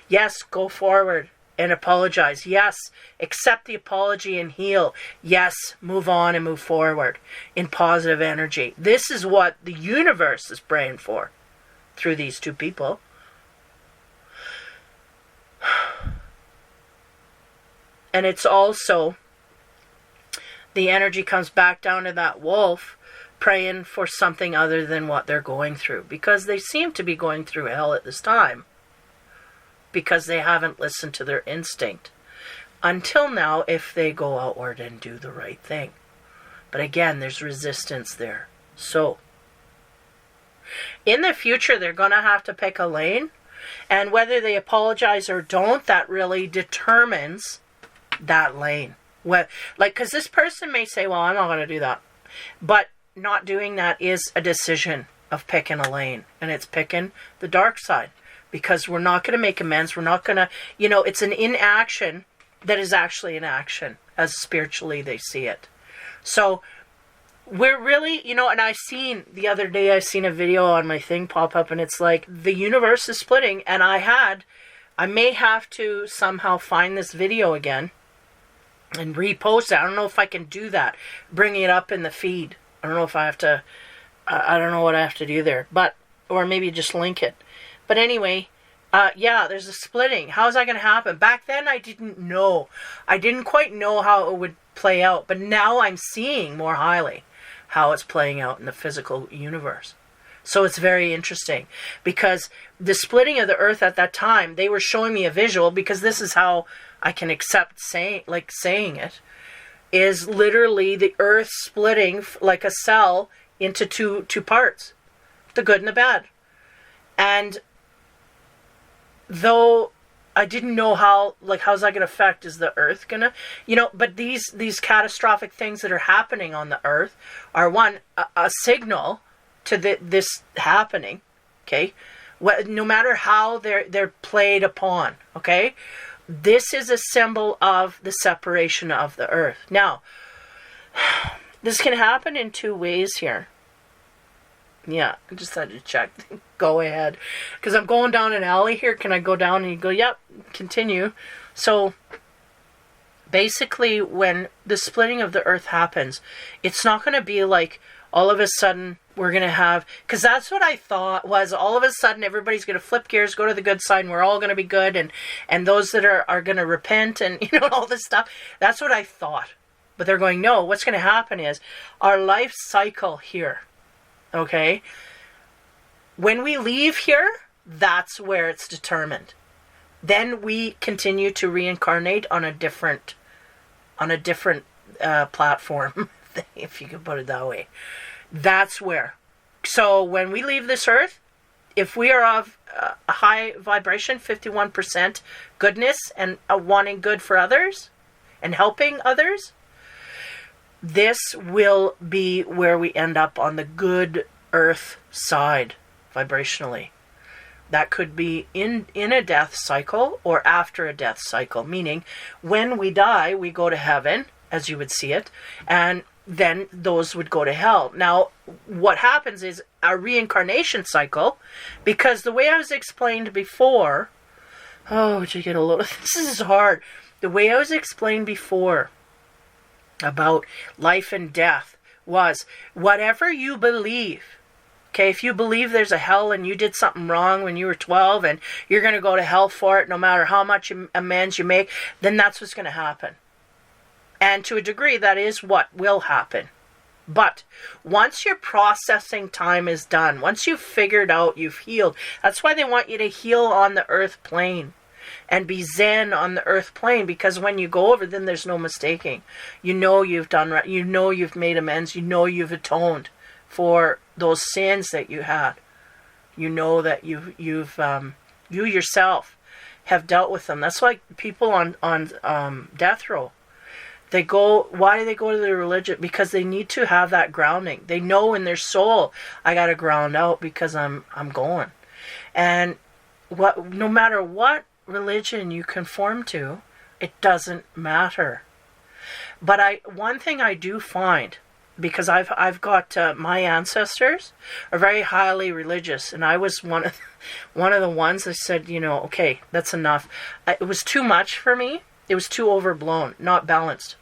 Yes, go forward and apologize. Yes, accept the apology and heal. Yes, move on and move forward in positive energy. This is what the universe is praying for through these 2 people. And it's also, the energy comes back down to that wolf praying for something other than what they're going through. Because they seem to be going through hell at this time. Because they haven't listened to their instinct. Until now, if they go outward and do the right thing. But again, there's resistance there. So, in the future, they're going to have to pick a lane. And whether they apologize or don't, that really determines that lane. Because this person may say, well, I'm not going to do that. But not doing that is a decision of picking a lane. And it's picking the dark side. Because we're not going to make amends. We're not going to, it's an inaction that is actually an action. As spiritually they see it. So, we're really, and the other day I seen a video on my thing pop up, and it's like, the universe is splitting, and I may have to somehow find this video again, and repost it. I don't know if I can do that, bringing it up in the feed. I don't know if I have to, I don't know what I have to do there, or maybe just link it. But anyway, there's a splitting. How is that going to happen? Back then I didn't know. I didn't quite know how it would play out, but now I'm seeing more highly how it's playing out in the physical universe. So it's very interesting, because the splitting of the earth at that time, they were showing me a visual, because this is how I can accept saying it, is literally the earth splitting like a cell into two parts, the good and the bad. And though I didn't know how's that going to affect, is the earth going to, but these catastrophic things that are happening on the earth are a signal to this happening, okay? No matter how they're played upon, okay? This is a symbol of the separation of the earth. Now, this can happen in two ways here. Yeah, I just had to check. Go ahead. Because I'm going down an alley here. Can I go down? And you go, yep, continue. So, basically, when the splitting of the earth happens, it's not going to be like all of a sudden we're going to have... Because that's what I thought was, all of a sudden everybody's going to flip gears, go to the good side, and we're all going to be good. And those that are going to repent and, all this stuff. That's what I thought. But they're going, no, what's going to happen is our life cycle here... Okay, when we leave here, that's where it's determined. Then we continue to reincarnate on a different platform, if you could put it that way. That's where. So when we leave this earth, if we are of a high vibration, 51% goodness, and wanting good for others and helping others, this will be where we end up on the good earth side, vibrationally. That could be in a death cycle or after a death cycle, meaning when we die, we go to heaven, as you would see it, and then those would go to hell. Now, what happens is a reincarnation cycle, because the way I was explained before, this is hard. The way I was explained before, about life and death, was whatever you believe. Okay, if you believe there's a hell and you did something wrong when you were 12 and you're going to go to hell for it no matter how much amends you make, then that's what's going to happen. And to a degree, that is what will happen. But once your processing time is done, once you've figured out, you've healed, that's why they want you to heal on the earth plane. And be zen on the earth plane, because when you go over, then there's no mistaking. You know you've done right. You know you've made amends. You know you've atoned for those sins that you had. You know that you yourself have dealt with them. That's why people on death row, they go. Why do they go to the religion? Because they need to have that grounding. They know in their soul, I got to ground out because I'm going. And no matter what religion you conform to, it doesn't matter. But one thing I do find, because I've got my ancestors are very highly religious, and I was one of the ones that said, okay, that's enough. It was too much for me. It was too overblown, not balanced.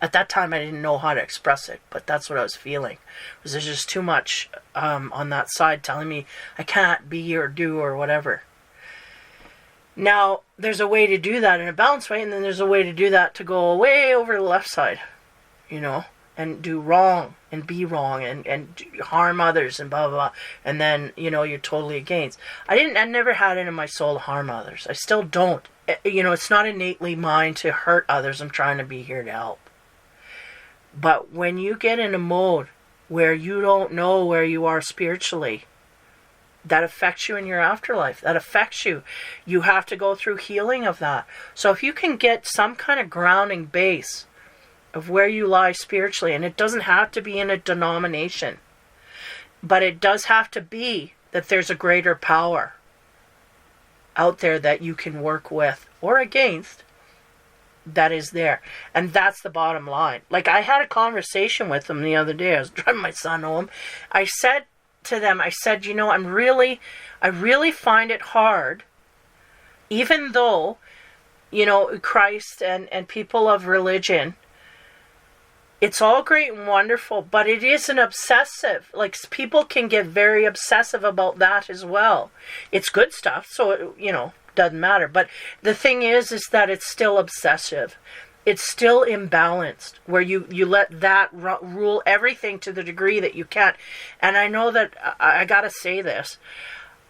At that time, I didn't know how to express it, but that's what I was feeling. There's just too much on that side telling me I can't be or do or whatever. Now, there's a way to do that in a balanced way, and then there's a way to do that to go way over the left side, and do wrong and be wrong and harm others and blah, blah, blah. And then, you're totally against. I never had it in my soul to harm others. I still don't. It's not innately mine to hurt others. I'm trying to be here to help. But when you get in a mode where you don't know where you are spiritually, that affects you in your afterlife. That affects you. You have to go through healing of that. So if you can get some kind of grounding base of where you lie spiritually, and it doesn't have to be in a denomination, but it does have to be that there's a greater power out there that you can work with or against, that is there. And that's the bottom line. Like, I had a conversation with them the other day. I was driving my son home. I said to them, I really find it hard, even though, Christ and people of religion, it's all great and wonderful, but it is an obsessive. Like, people can get very obsessive about that as well. It's good stuff, so it, doesn't matter. But the thing is that it's still obsessive. It's still imbalanced, where you let that rule everything to the degree that you can't. And I know that I gotta say this.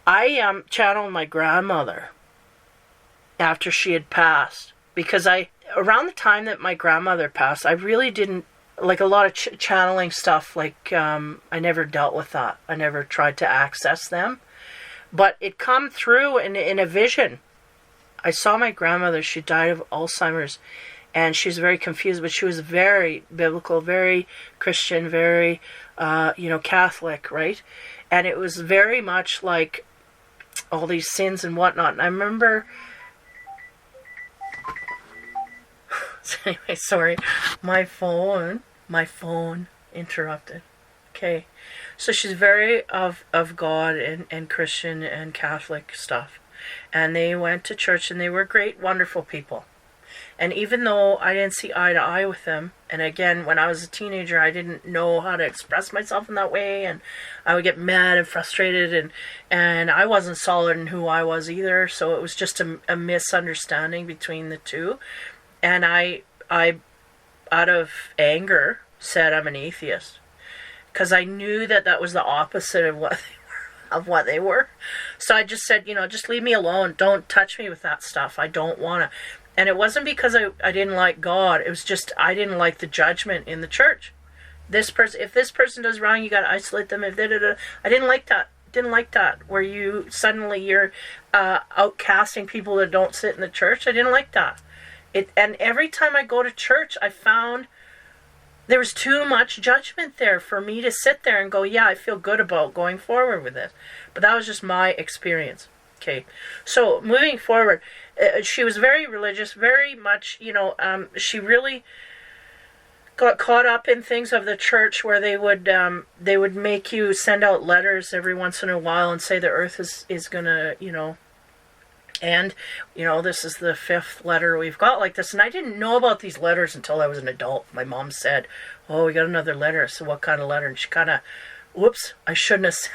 I channeled my grandmother after she had passed, because around the time that my grandmother passed, I really didn't like a lot of channeling stuff. Like, I never dealt with that. I never tried to access them, but it come through in a vision. I saw my grandmother. She died of Alzheimer's. And she was very confused, but she was very biblical, very Christian, very, Catholic, right? And it was very much like all these sins and whatnot. And I remember, anyway, sorry, my phone interrupted. Okay, so she's very of God and Christian and Catholic stuff. And they went to church, and they were great, wonderful people. And even though I didn't see eye to eye with them, and again, when I was a teenager, I didn't know how to express myself in that way, and I would get mad and frustrated, and I wasn't solid in who I was either, so it was just a misunderstanding between the two. And I, out of anger, said I'm an atheist, because I knew that was the opposite of what they were. So I just said, just leave me alone. Don't touch me with that stuff. I don't want to. And it wasn't because I didn't like God. It was just I didn't like the judgment in the church. If this person does wrong, you got to isolate them. I didn't like that. Didn't like that. Where you're outcasting people that don't sit in the church. I didn't like that. And every time I go to church, I found there was too much judgment there for me to sit there and go, yeah, I feel good about going forward with this. But that was just my experience. Okay, so moving forward, she was very religious, very much, she really got caught up in things of the church where they would make you send out letters every once in a while and say the earth is gonna, and, this is the 5th letter we've got like this. And I didn't know about these letters until I was an adult. My mom said, oh, we got another letter. So what kind of letter? And she kind of, whoops, I shouldn't have said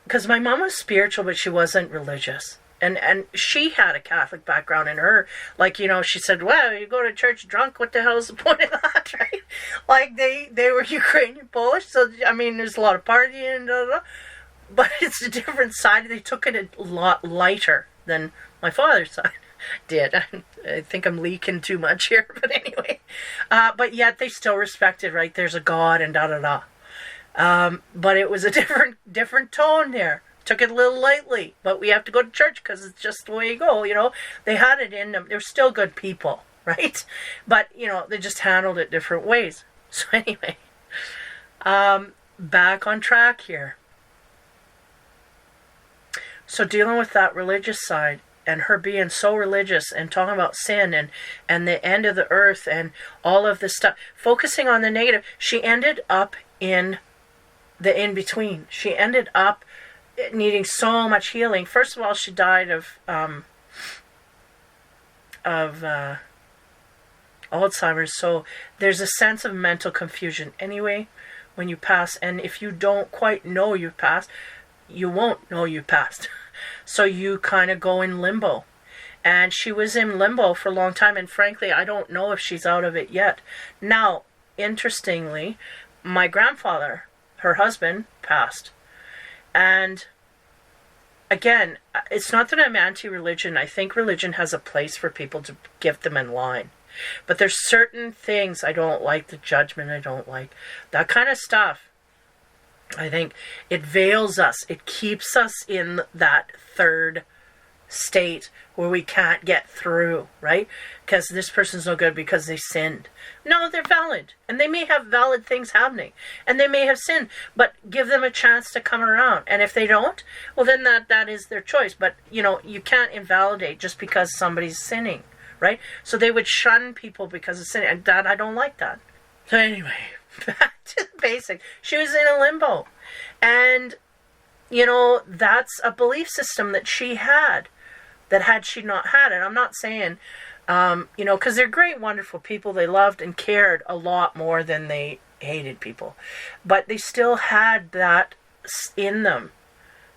because my mom was spiritual, but she wasn't religious. And she had a Catholic background in her. Like, she said, well, you go to church drunk, what the hell is the point of that, right? Like, they were Ukrainian Polish, so, there's a lot of partying, blah, blah, blah. But it's a different side. They took it a lot lighter than my father's side did. I think I'm leaking too much here, but anyway. But yet they still respected, right? There's a God and da-da-da. But it was a different tone there. Took it a little lightly, but we have to go to church because it's just the way you go, They had it in them. They're still good people, right? But, they just handled it different ways. So anyway, back on track here. So dealing with that religious side and her being so religious and talking about sin and the end of the earth and all of this stuff, focusing on the negative, she ended up in the in-between. She ended up needing so much healing. First of all, she died of Alzheimer's, so there's a sense of mental confusion anyway when you pass. And if you don't quite know you've passed, you won't know you passed. So you kind of go in limbo. And she was in limbo for a long time, and frankly, I don't know if she's out of it yet. Now, interestingly, my grandfather, her husband, passed. And again, it's not that I'm anti-religion. I think religion has a place for people to get them in line. But there's certain things I don't like, the judgment I don't like, that kind of stuff. I think it veils us. It keeps us in that third state where we can't get through, right? Because this person's no good because they sinned. No, they're valid. And they may have valid things happening. And they may have sinned. But give them a chance to come around. And if they don't, well, then that is their choice. But, you can't invalidate just because somebody's sinning, right? So they would shun people because of sinning. And that, I don't like that. So anyway, back to the basic. She was in a limbo. And, that's a belief system that she had. That had she not had it, I'm not saying, because they're great, wonderful people. They loved and cared a lot more than they hated people. But they still had that in them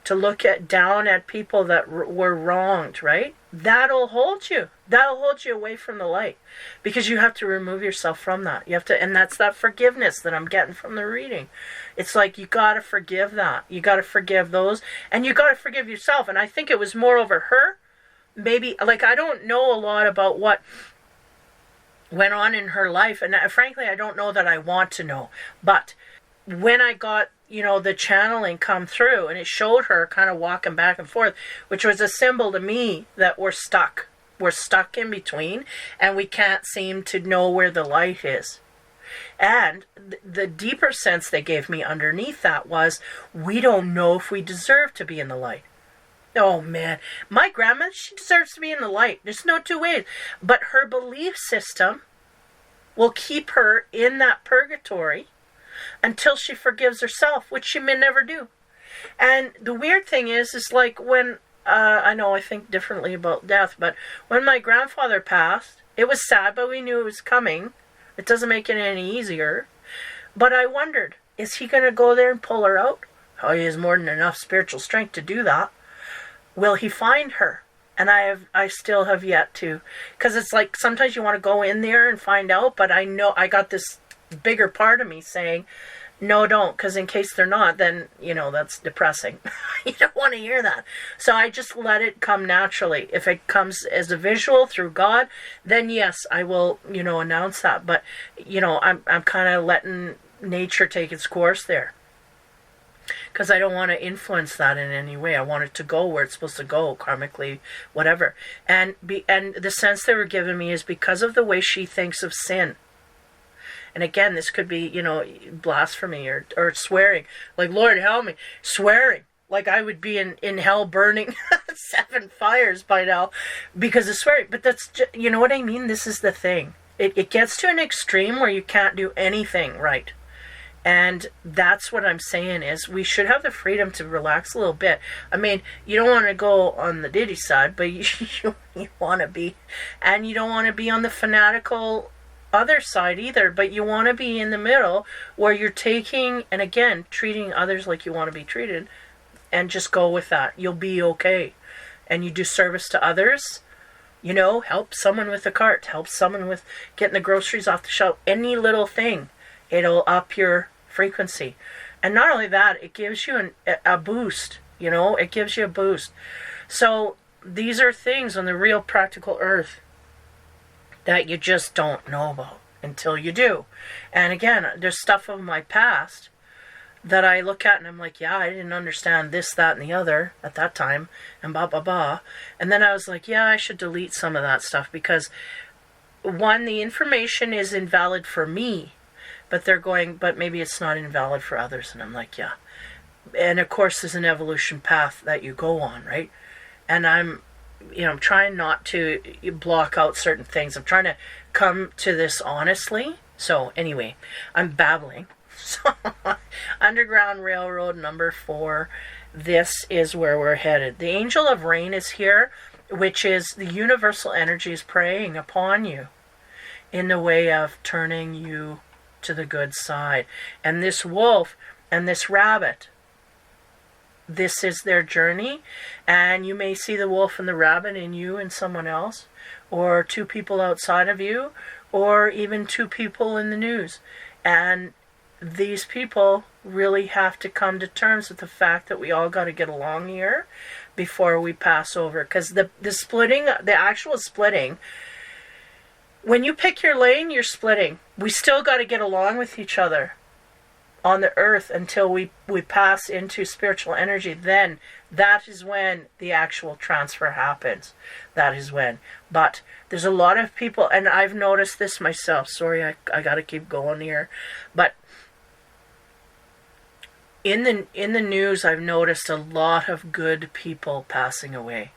to look down at people that were wronged, right? That'll hold you. That'll hold you away from the light. Because you have to remove yourself from that. You have to, and that's that forgiveness that I'm getting from the reading. It's like you got to forgive that. You got to forgive those. And you got to forgive yourself. And I think it was more over her. Maybe, I don't know a lot about what went on in her life, and frankly, I don't know that I want to know. But when I got, the channeling come through, and it showed her kind of walking back and forth, which was a symbol to me that we're stuck. We're stuck in between, and we can't seem to know where the light is. And the deeper sense they gave me underneath that was, we don't know if we deserve to be in the light. Oh man, my grandma, she deserves to be in the light. There's no two ways. But her belief system will keep her in that purgatory until she forgives herself, which she may never do. And the weird thing is like when, I know I think differently about death, but when my grandfather passed, it was sad, but we knew it was coming. It doesn't make it any easier. But I wondered, is he going to go there and pull her out? Oh, he has more than enough spiritual strength to do that. Will he find her? And I still have yet to, because it's like sometimes you want to go in there and find out, but I know I got this bigger part of me saying, no, don't, because in case they're not, then, that's depressing. You don't want to hear that. So I just let it come naturally. If it comes as a visual through God, then yes, I will, announce that. But, I'm kind of letting nature take its course there. Because I don't want to influence that in any way. I want it to go where it's supposed to go, karmically, whatever. And the sense they were giving me is because of the way she thinks of sin. And again, this could be, blasphemy or swearing. Like, Lord, help me. Swearing. Like I would be in hell burning 7 fires by now because of swearing. But that's just, you know what I mean? This is the thing. It gets to an extreme where you can't do anything right. And that's what I'm saying is we should have the freedom to relax a little bit. I mean, you don't want to go on the Diddy side, but you want to be. And you don't want to be on the fanatical other side either, but you want to be in the middle where you're taking, and again, treating others like you want to be treated, and just go with that. You'll be okay. And you do service to others. Help someone with a cart. Help someone with getting the groceries off the shelf. Any little thing. It'll up your frequency. And not only that, it gives you a boost. It gives you a boost. So these are things on the real practical earth that you just don't know about until you do. And again, there's stuff of my past that I look at and I'm like, yeah, I didn't understand this, that, and the other at that time, and blah, blah, blah. And then I was like, yeah, I should delete some of that stuff because, one, the information is invalid for me. But they're going, but maybe it's not invalid for others. And I'm like, yeah. And of course, there's an evolution path that you go on, right? And I'm trying not to block out certain things. I'm trying to come to this honestly. So anyway, I'm babbling. So, Underground Railroad number 4. This is where we're headed. The angel of rain is here, which is the universal energy is preying upon you in the way of turning you to the good side. And this wolf and this rabbit this is their journey, and you may see the wolf and the rabbit in you and someone else, or two people outside of you, or even two people in the news. And these people really have to come to terms with the fact that we all got to get along here before we pass over. Because the splitting, the actual splitting, when you pick your lane, you're splitting. We still got to get along with each other on the earth until we pass into spiritual energy. Then that is when the actual transfer happens. That is when. But there's a lot of people, and I've noticed this myself. Sorry, I got to keep going here. But in the news, I've noticed a lot of good people passing away.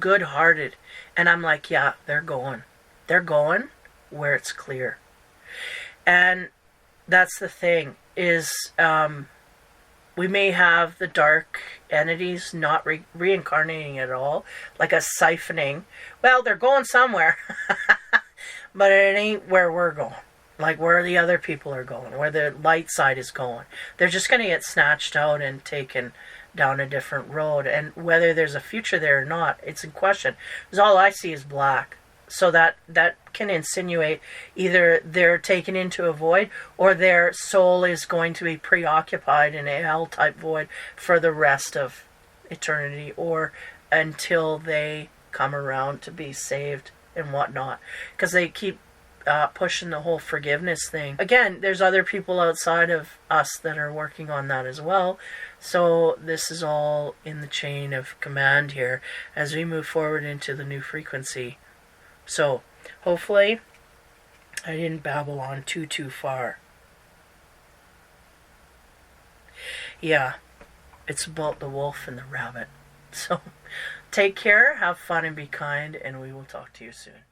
Good-hearted. And I'm like, yeah, they're going. They're going where it's clear. And that's the thing, is we may have the dark entities not reincarnating at all, like a siphoning. Well, they're going somewhere, but it ain't where we're going. Like where the other people are going, where the light side is going. They're just going to get snatched out and taken down a different road. And whether there's a future there or not, it's in question. Because all I see is black. So that can insinuate either they're taken into a void, or their soul is going to be preoccupied in a hell-type void for the rest of eternity, or until they come around to be saved and whatnot. Because they keep pushing the whole forgiveness thing. Again, there's other people outside of us that are working on that as well. So this is all in the chain of command here as we move forward into the new frequency. So hopefully I didn't babble on too far. Yeah, it's about the wolf and the rabbit. So take care, have fun, and be kind, and we will talk to you soon.